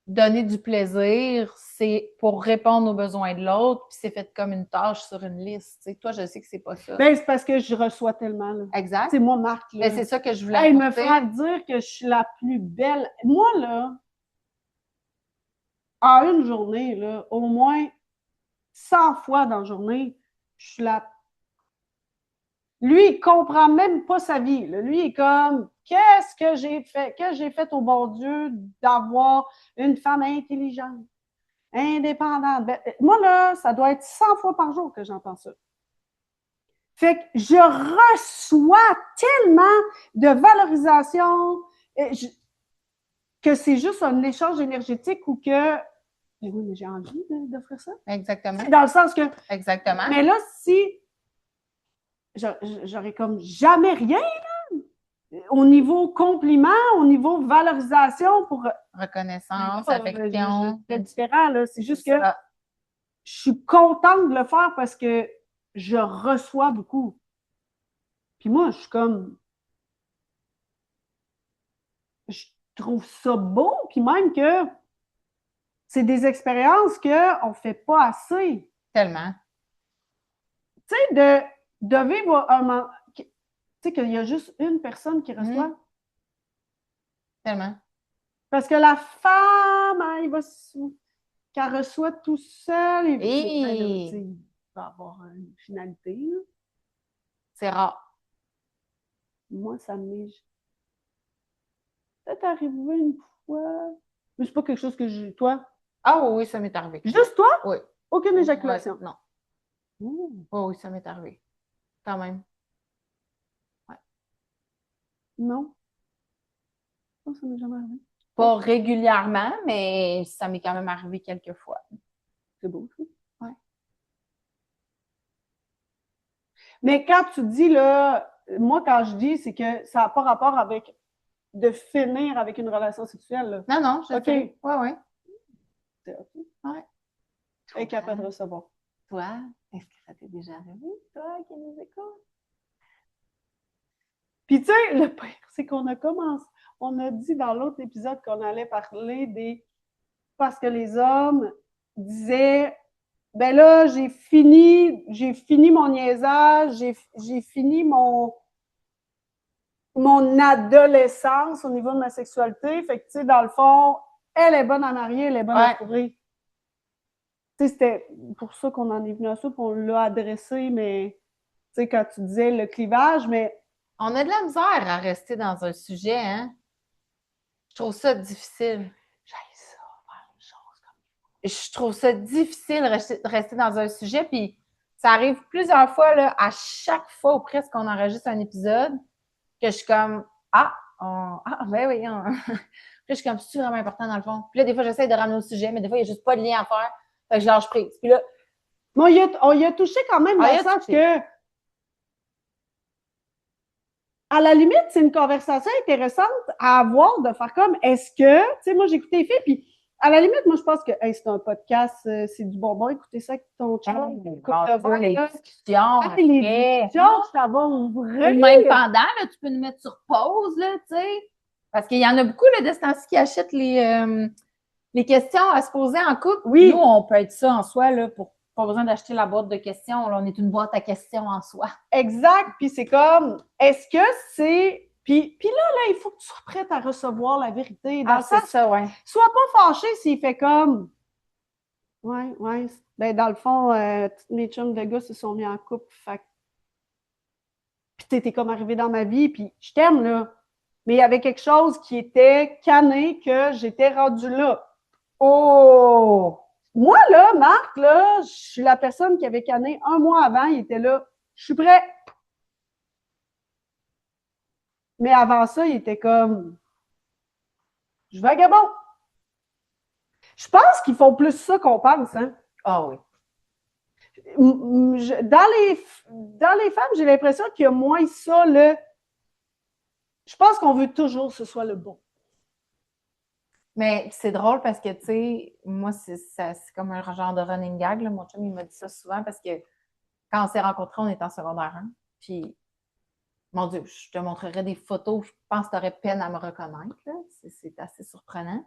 donner du plaisir, c'est pour répondre aux besoins de l'autre, puis c'est fait comme une tâche sur une liste. Tu sais, toi, je sais que c'est pas ça. Ben, c'est parce que je reçois tellement. Là. Exact. C'est moi, Marc. Là. Ben, c'est ça que je voulais apporter. Me faire dire que je suis la plus belle. Moi, là, en une journée, là, au moins 100 fois dans la journée, je suis la... Lui, il comprend même pas sa vie. Là. Lui, il est comme, qu'est-ce que j'ai fait? Qu'est-ce que j'ai fait au bon Dieu d'avoir une femme intelligente, indépendante? Ben, moi, là, ça doit être 100 fois par jour que j'entends ça. Fait que je reçois tellement de valorisation que c'est juste un échange énergétique ou que mais oui, mais j'ai envie d'offrir ça. Exactement. Dans le sens que. Exactement. Mais là, si j'aurais comme jamais rien, là, au niveau compliment, au niveau valorisation pour. Reconnaissance, affection. C'est différent, là. C'est juste que je suis contente de le faire parce que je reçois beaucoup. Puis moi, je suis comme. Je trouve ça beau, puis même que c'est des expériences qu'on ne fait pas assez. Tellement. Tu sais, de vivre un moment. Tu sais, qu'il y a juste une personne qui reçoit. Tellement. Parce que la femme, elle qu'elle reçoit tout seul. Il va avoir une finalité. Là. C'est rare. Moi, ça m'est peut-être arrivé une fois. Mais c'est pas quelque chose que j'ai. Toi? Ah oui, ça m'est arrivé. Juste toi? Oui. Aucune éjaculation? Ouais, non. Oui, ça m'est arrivé. Quand même. Ouais. Non. Non, ça m'est jamais arrivé. Pas régulièrement, mais ça m'est quand même arrivé quelques fois. C'est beau, ça. Ouais. Mais quand tu dis, là, moi, quand je dis, c'est que ça n'a pas rapport avec de finir avec une relation sexuelle. Là. Non, non, je sais. Oui, oui. C'est OK. Oui. Être capable de recevoir. Toi, est-ce que ça t'est déjà arrivé, toi, qui nous écoute? Puis, tu sais, le pire, c'est qu'on a commencé, on a dit dans l'autre épisode qu'on allait parler des parce que les hommes disaient ben là, j'ai fini mon niaisage, j'ai fini mon adolescence au niveau de ma sexualité. Fait que, tu sais, dans le fond, elle est bonne à marier, elle est bonne à fourrer. Tu sais, c'était pour ça qu'on en est venu à ça, puis on l'a adressé, mais, tu sais, quand tu disais le clivage, mais... On a de la misère à rester dans un sujet, hein? Je trouve ça difficile. J'aille ça, faire une chose comme Je trouve ça difficile de rester dans un sujet, puis ça arrive plusieurs fois, là, à chaque fois ou presque qu'on enregistre un épisode, que je suis comme ben oui. Puis je suis comme, c'est vraiment important dans le fond. Puis là, des fois, j'essaie de ramener au sujet, mais des fois, il n'y a juste pas de lien à faire. Fait que je lâche prise. Puis là. Mais on y a touché quand même dans le sens que, à la limite, c'est une conversation intéressante à avoir, de faire comme, est-ce que, tu sais, moi, j'écoutais les filles, puis à la limite, moi, je pense que hey, c'est un podcast, c'est du bonbon, écoutez ça avec ton chum. Les discussions, les discussions, ça va ouvrir. Même pendant, là, tu peux nous mettre sur pause, là, tu sais. Parce qu'il y en a beaucoup, là, de ce temps-ci qui achètent les questions à se poser en couple. Oui. Nous, on peut être ça en soi, là, pour pas besoin d'acheter la boîte de questions. Là, on est une boîte à questions en soi. Exact. Puis c'est comme, est-ce que c'est... Puis là, il faut que tu sois prête à recevoir la vérité. C'est ça, ouais. Sois pas fâché s'il fait comme... Ouais. Ben, dans le fond, tous mes chums de gars se sont mis en couple. Fait... Puis t'étais comme arrivé dans ma vie, puis je t'aime, là. Mais il y avait quelque chose qui était cané que j'étais rendue là. Oh! Moi, là, Marc, là, je suis la personne qui avait canné un mois avant, il était là, je suis prêt. Mais avant ça, il était comme, je vagabond. Je pense qu'ils font plus ça qu'on pense, hein? Ah oui. Dans les femmes, j'ai l'impression qu'il y a moins ça, le... Je pense qu'on veut toujours que ce soit le bon. Mais c'est drôle parce que, tu sais, moi, c'est comme un genre de running gag. Là. Mon chum, il m'a dit ça souvent parce que quand on s'est rencontrés, on était en secondaire 1. Puis, mon Dieu, je te montrerai des photos. Je pense que tu aurais peine à me reconnaître. C'est assez surprenant.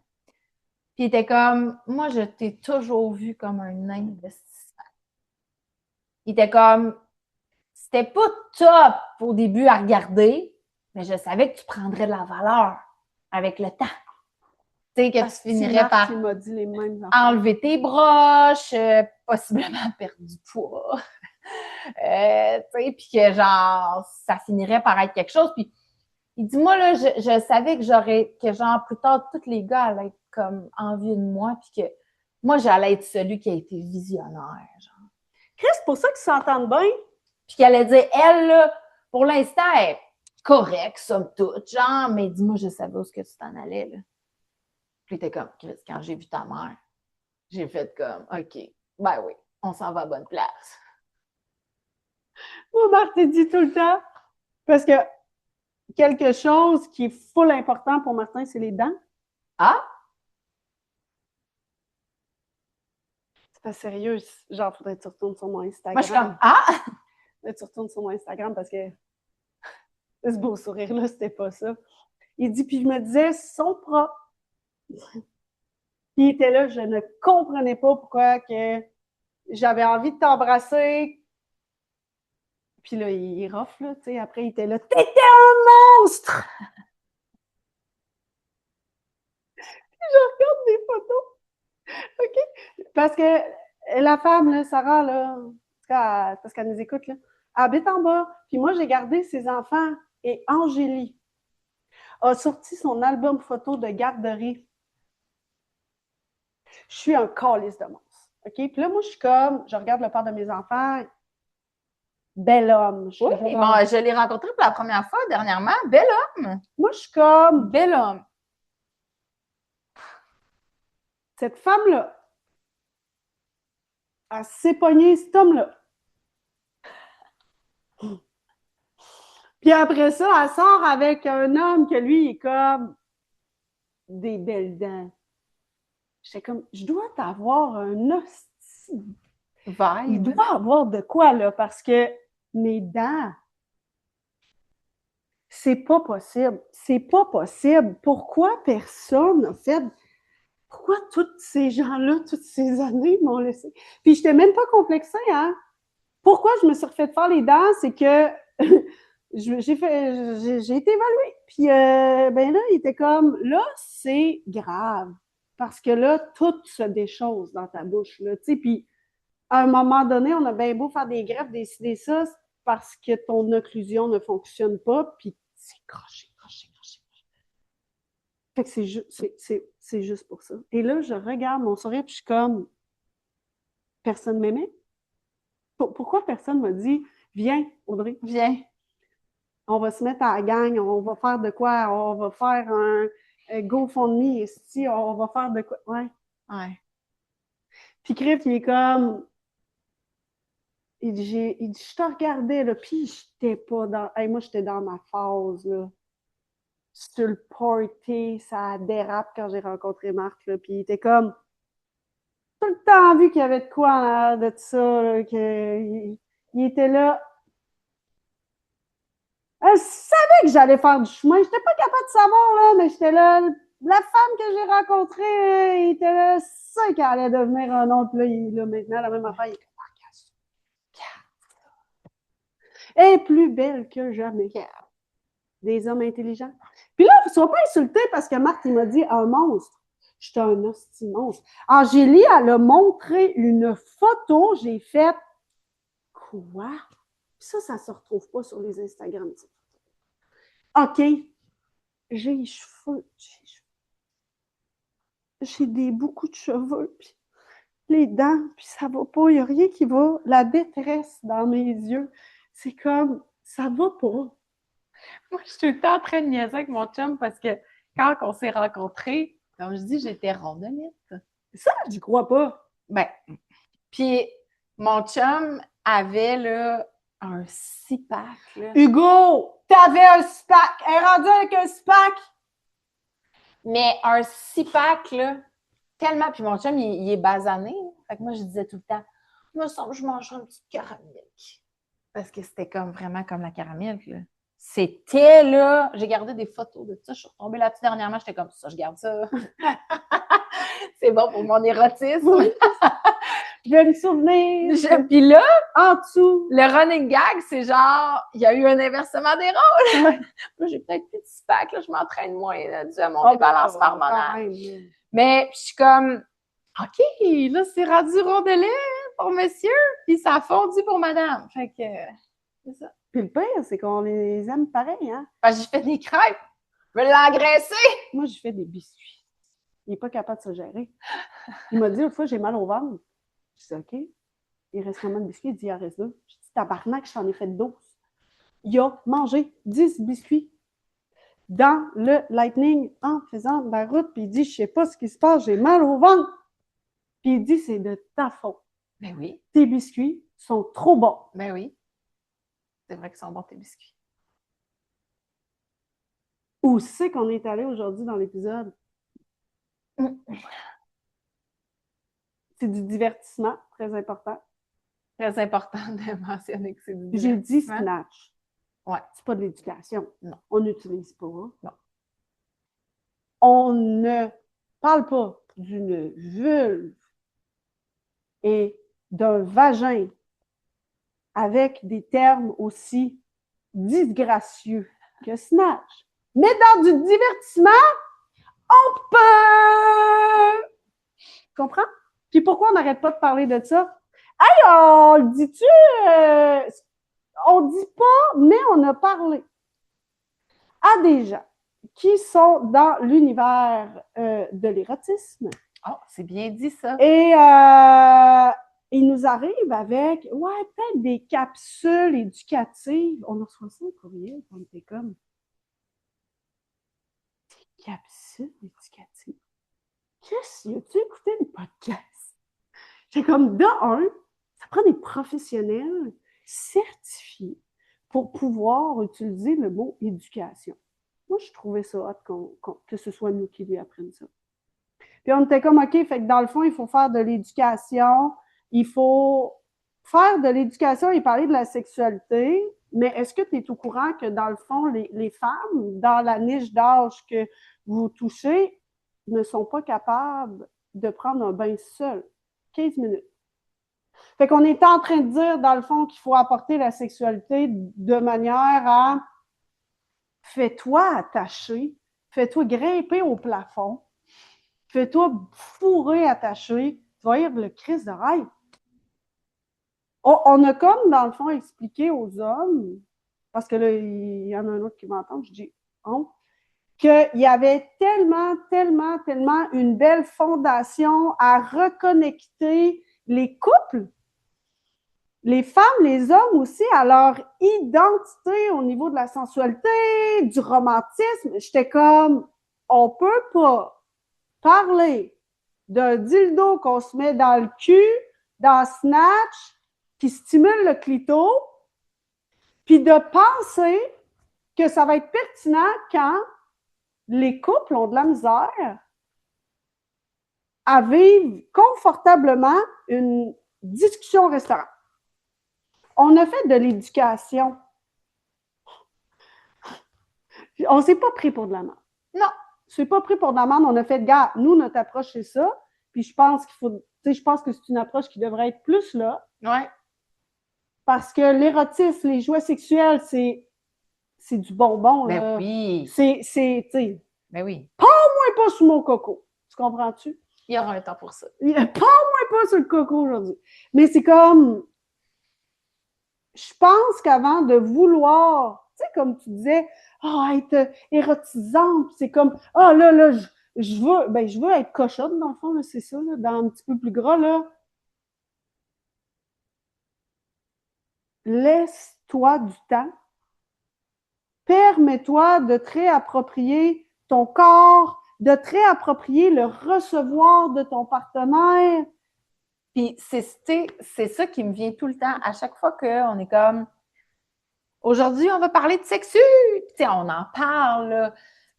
Puis, il était comme, moi, je t'ai toujours vu comme un investissement. Il était comme, c'était pas top au début à regarder, mais je savais que tu prendrais de la valeur avec le temps. Tu sais, que tu finirais par enlever tes broches, possiblement perdre du poids. Tu sais, puis que genre, ça finirait par être quelque chose. Puis il dit, moi, là, je savais que genre, plus tard, tous les gars allaient être comme envieux de moi, puis que moi, j'allais être celui qui a été visionnaire, genre. Chris, c'est pour ça qu'ils s'entendent bien. Puis qu'elle allait dire, elle, là, pour l'instant, elle est correcte, somme toute, genre, mais dis-moi, je savais où est-ce que tu t'en allais, là. Puis t'es comme, Chris, quand j'ai vu ta mère, j'ai fait comme, OK, ben oui, on s'en va à bonne place. Moi, Marc te dit tout le temps, parce que quelque chose qui est full important pour Martin, c'est les dents. Ah? C'est pas sérieux, genre, faudrait que tu retournes sur mon Instagram. Moi, je suis comme, ah? Là, tu retournes sur mon Instagram parce que ce beau sourire-là, c'était pas ça. Il dit, puis je me disais, son propre. Il était là, je ne comprenais pas pourquoi que j'avais envie de t'embrasser. Puis là, il rough, là, tu sais, après, il était là, t'étais un monstre! Je regarde des photos. OK? Parce que la femme, là, Sarah, là, parce qu'elle nous écoute, là, elle habite en bas. Puis moi, j'ai gardé ses enfants. Et Angélie a sorti son album photo de garderie. Je suis un calice de monstre. OK? Puis là, moi, je suis comme, je regarde le père de mes enfants. Bel homme. Oui, bon, je l'ai rencontré pour la première fois dernièrement. Bel homme. Moi, je suis comme... Bel homme. Cette femme-là, elle s'est pognée cet homme-là. Puis après ça, elle sort avec un homme que lui, il est comme des belles dents. J'étais comme, je dois t'avoir un hostie. Il doit avoir de quoi, là, parce que mes dents, c'est pas possible. C'est pas possible. Pourquoi personne n'a fait... pourquoi tous ces gens-là, toutes ces années m'ont laissé? Puis je n'étais même pas complexée, hein? Pourquoi je me suis refait faire les dents, c'est que j'ai été évaluée. Puis ben là, il était comme, là, c'est grave. Parce que là, tout se déchausse dans ta bouche, là, tu sais. Puis à un moment donné, on a bien beau faire des greffes, des ça, parce que ton occlusion ne fonctionne pas, puis c'est croché. Fait que c'est juste pour ça. Et là, je regarde mon sourire, puis je suis comme, personne m'aimait? Pourquoi personne m'a dit, viens, Audrey, Viens. on va se mettre à la gang, on va faire de quoi? On va faire un GoFundMe, ici, on va faire de quoi? Ouais. Puis Criff, il est comme, il dit, je te regardais, là, puis j'étais pas dans, hey, moi, j'étais dans ma phase, là. Sur le party, ça dérape quand j'ai rencontré Marc, là, puis il était comme, tout le temps vu qu'il y avait de quoi là, de ça, là, il était là. Je savais que j'allais faire du chemin. Je n'étais pas capable de savoir, là, mais j'étais là. La femme que j'ai rencontrée, il était là, ça qu'elle allait devenir un autre. Là, maintenant, la même affaire, il est comme, elle est plus belle que jamais. Des hommes intelligents. Puis là, il ne faut pas insulter parce que Marc, il m'a dit un monstre. J'étais un hostie monstre. Angélie, elle a montré une photo, j'ai fait quoi? Ça ne se retrouve pas sur les Instagram. OK, j'ai les cheveux. J'ai beaucoup de cheveux, puis les dents, puis ça va pas. Il n'y a rien qui va. La détresse dans mes yeux, c'est comme, ça va pas. Moi, je suis tout le temps en train de niaiser avec mon chum parce que quand on s'est rencontrés, comme je dis, j'étais rondonnette. Ça, j'y crois pas. Ben, puis mon chum avait là un 6-pack. Là. Hugo, t'avais un SPAC. Elle est rendue avec un SPAC. Mais un 6-pack, là, tellement. Puis mon chum, il est basané. Fait que moi, je disais tout le temps, il me semble que je mangerais un petit caramel. Parce que c'était comme vraiment comme la caramel, là. C'était là. J'ai gardé des photos de ça. Je suis retombée là-dessus dernièrement. J'étais comme ça, je garde ça. C'est bon pour mon érotisme. Oui. Je vais me souvenir. Puis là, en dessous, le running gag, c'est genre, il y a eu un inversement des rôles. Ouais. Là, j'ai peut-être plus de SPAC, là, je m'entraîne moins, là, dû à mon débalance hormonal. Mais je suis comme, OK, là, c'est rendu rondelet pour monsieur, puis ça a fondu pour madame. Fait que, c'est ça. Puis le pire, c'est qu'on les aime pareil, hein? J'ai fait des crêpes. Je veux l'engraisser. Moi, j'ai fait des biscuits. Il n'est pas capable de se gérer. Il m'a dit l'autre fois, j'ai mal au ventre. Je dis, OK. Il reste combien de biscuits? Il dit, il en reste 2. Je dis, tabarnak, je t'en ai fait 12. Il a mangé 10 biscuits dans le Lightning en faisant de la route. Puis il dit, je sais pas ce qui se passe, j'ai mal au ventre. Puis il dit, c'est de ta faute. Ben oui. Tes biscuits sont trop bons. Ben oui. C'est vrai qu'ils sont bons, tes biscuits. Où c'est qu'on est allé aujourd'hui dans l'épisode? C'est du divertissement, très important. Très important de mentionner que c'est du J'ai dit divertissement. snatch. Ouais. C'est pas de l'éducation. Non. On n'utilise pas. Non. On ne parle pas d'une vulve et d'un vagin avec des termes aussi disgracieux que snatch. Mais dans du divertissement, on peut! Comprends? Puis pourquoi on n'arrête pas de parler de ça? Hey, on le dit-tu? On dit pas, mais on a parlé à des gens qui sont dans l'univers de l'érotisme. Oh, c'est bien dit ça. Et ils nous arrivent avec, peut-être des capsules éducatives. On a reçu ça au courriel, on était comme, des capsules éducatives? Qu'est-ce que tu écouté le podcast? C'est comme, de un, ça prend des professionnels certifiés pour pouvoir utiliser le mot éducation. Moi, je trouvais ça hâte que ce soit nous qui lui apprenions ça. Puis on était comme, OK, fait que dans le fond, il faut faire de l'éducation, il faut faire de l'éducation et parler de la sexualité, mais est-ce que tu es au courant que dans le fond, les femmes, dans la niche d'âge que vous touchez, ne sont pas capables de prendre un bain seul. 15 minutes. Fait qu'on est en train de dire, dans le fond, qu'il faut apporter la sexualité de manière à fais-toi attacher, fais-toi grimper au plafond, fais-toi fourrer attaché, tu vas vivre le crise de rêve. On a comme, dans le fond, expliqué aux hommes, parce que là, il y en a un autre qui m'entend, je dis qu'il y avait tellement une belle fondation à reconnecter les couples, les femmes, les hommes aussi, à leur identité au niveau de la sensualité, du romantisme. J'étais comme, on peut pas parler d'un dildo qu'on se met dans le cul, dans Snatch, qui stimule le clito, puis de penser que ça va être pertinent quand les couples ont de la misère à vivre confortablement une discussion au restaurant. On a fait de l'éducation. On ne s'est pas pris pour de la merde. Non. C'est pas pris pour de la merde. On a fait, gars, nous, notre approche, c'est ça. Puis je pense je pense que c'est une approche qui devrait être plus là. Ouais. Parce que l'érotisme, les jouets sexuels, c'est du bonbon. Ben là. oui. Tu sais. Ben oui. Pas sous mon coco. Tu comprends-tu? Il y aura un temps pour ça. Pas sur le coco aujourd'hui. Mais c'est comme, je pense qu'avant de vouloir, tu sais, comme tu disais, être érotisante, c'est comme, là, je veux être cochonne, dans le fond, là, c'est ça, là, dans un petit peu plus gras, là. Laisse-toi du temps. Permets-toi de te réapproprier ton corps, de te réapproprier le recevoir de ton partenaire. Puis c'est ça qui me vient tout le temps. À chaque fois qu'on est comme, aujourd'hui, on va parler de sexu. Tu sais, on en parle, là,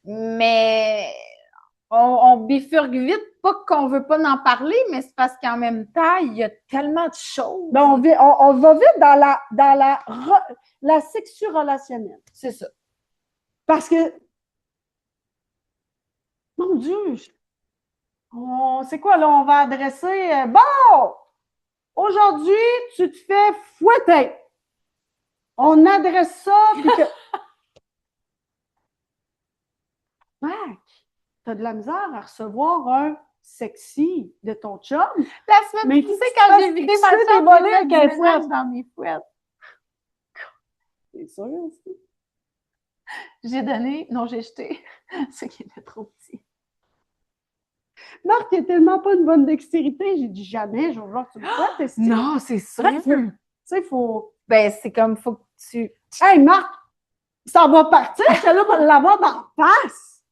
mais on bifurque vite. Pas qu'on veut pas en parler, mais c'est parce qu'en même temps, il y a tellement de choses. Ben, on va vite dans la sexu relationnelle. C'est ça. Parce que, mon Dieu, c'est quoi là? On va adresser, bon, aujourd'hui, tu te fais fouetter. On adresse ça, puis que... Mec, t'as de la misère à recevoir un sexy de ton chum. La semaine, tu sais, quand j'ai vidé ma chambre, j'ai mis du ménage dans mes fouettes. C'est sûr, aussi. J'ai donné, non, j'ai jeté ce qui était trop petit. Marc, t'es tellement pas une bonne dextérité. J'ai dit jamais, je vais voir, tu me fais tester. Non, c'est sûr. Tu sais, faut... Ben, c'est comme, faut que tu... Hey, Marc, ça va partir, je suis là pour l'avoir dans la face.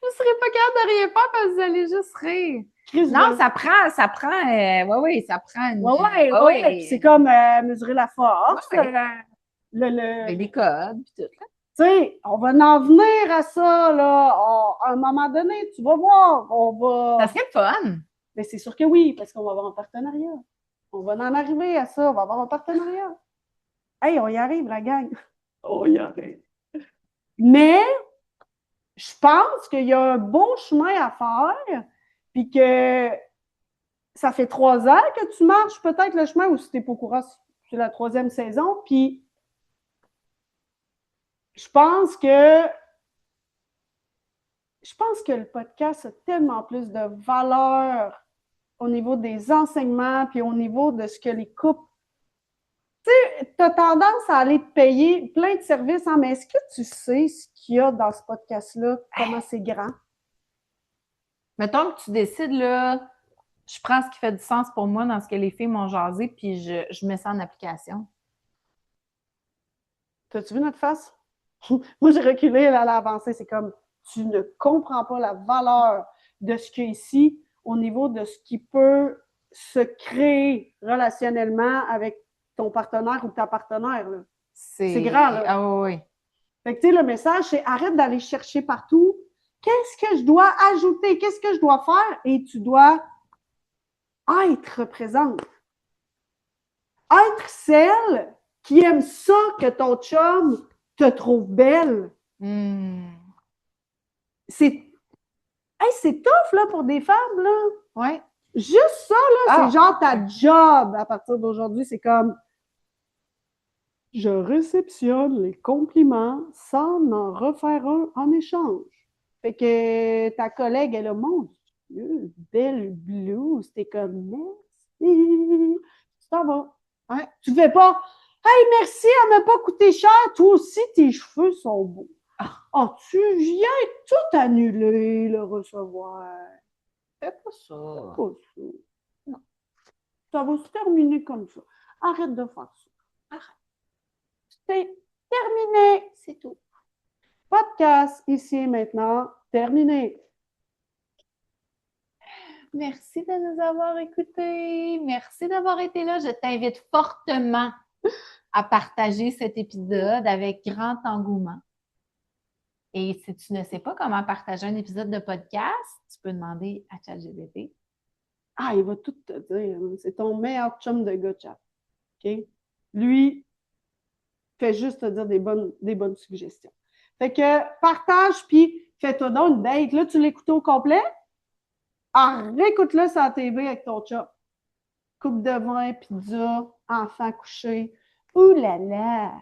Vous ne serez pas capable de rien faire parce que vous allez juste rire. Non, ça prend, ça prend une... Ouais. C'est comme mesurer la force, les codes, puis tout. Tu sais, on va en venir à ça, là. À un moment donné, tu vas voir, Ça serait fun. Mais c'est sûr que oui, parce qu'on va avoir un partenariat. On va en arriver à ça, on va avoir un partenariat. Hey, on y arrive, la gang. On y arrive. Mais, je pense qu'il y a un beau chemin à faire, puis que ça fait 3 ans que tu marches peut-être le chemin, ou si tu n'es pas au courant, c'est la 3e saison, puis je pense que le podcast a tellement plus de valeur au niveau des enseignements puis au niveau de ce que les couples... Tu sais, tu as tendance à aller te payer plein de services, hein, mais est-ce que tu sais ce qu'il y a dans ce podcast-là, comment c'est grand? Mettons que tu décides, là, je prends ce qui fait du sens pour moi dans ce que les filles m'ont jasé, puis je mets ça en application. T'as-tu vu notre face? Moi, j'ai reculé, elle a avancé. C'est comme, tu ne comprends pas la valeur de ce qu'il y a ici au niveau de ce qui peut se créer relationnellement avec ton partenaire ou ta partenaire. Là. C'est grand, là. Ah oui. Fait que, tu sais, le message, c'est arrête d'aller chercher partout. Qu'est-ce que je dois ajouter? Qu'est-ce que je dois faire? Et tu dois être présente. Être celle qui aime ça que ton chum te trouve belle. Mm. C'est Hey, c'est tough, là, pour des femmes, là. Ouais. Juste ça, là, Ah. c'est genre ta job à partir d'aujourd'hui. C'est comme, je réceptionne les compliments sans en refaire un en échange. Fait que ta collègue, elle a, mon Dieu, belle blouse. T'es comme, merci. Ça va. Ouais. Tu fais pas, hey, merci, elle m'a pas coûté cher. Toi aussi, tes cheveux sont beaux. Oh, tu viens tout annuler, le recevoir. Fais pas ça. Pas ça. Non. Ça va se terminer comme ça. Arrête de faire ça. Arrête. C'est terminé. C'est tout. Podcast ici et maintenant. Terminé. Merci de nous avoir écoutés. Merci d'avoir été là. Je t'invite fortement à partager cet épisode avec grand engouement. Et si tu ne sais pas comment partager un épisode de podcast, tu peux demander à ChatGPT. Ah, il va tout te dire. Hein. C'est ton meilleur chum de gars, chat. OK? Lui, fait juste te dire des bonnes suggestions. Fait que partage, puis fais-toi donc une date. Là, tu l'écoutes au complet. Ah, réécoute-le sur la TV avec ton chat. Coupe de vin, pizza, enfant couché. Ouh là là!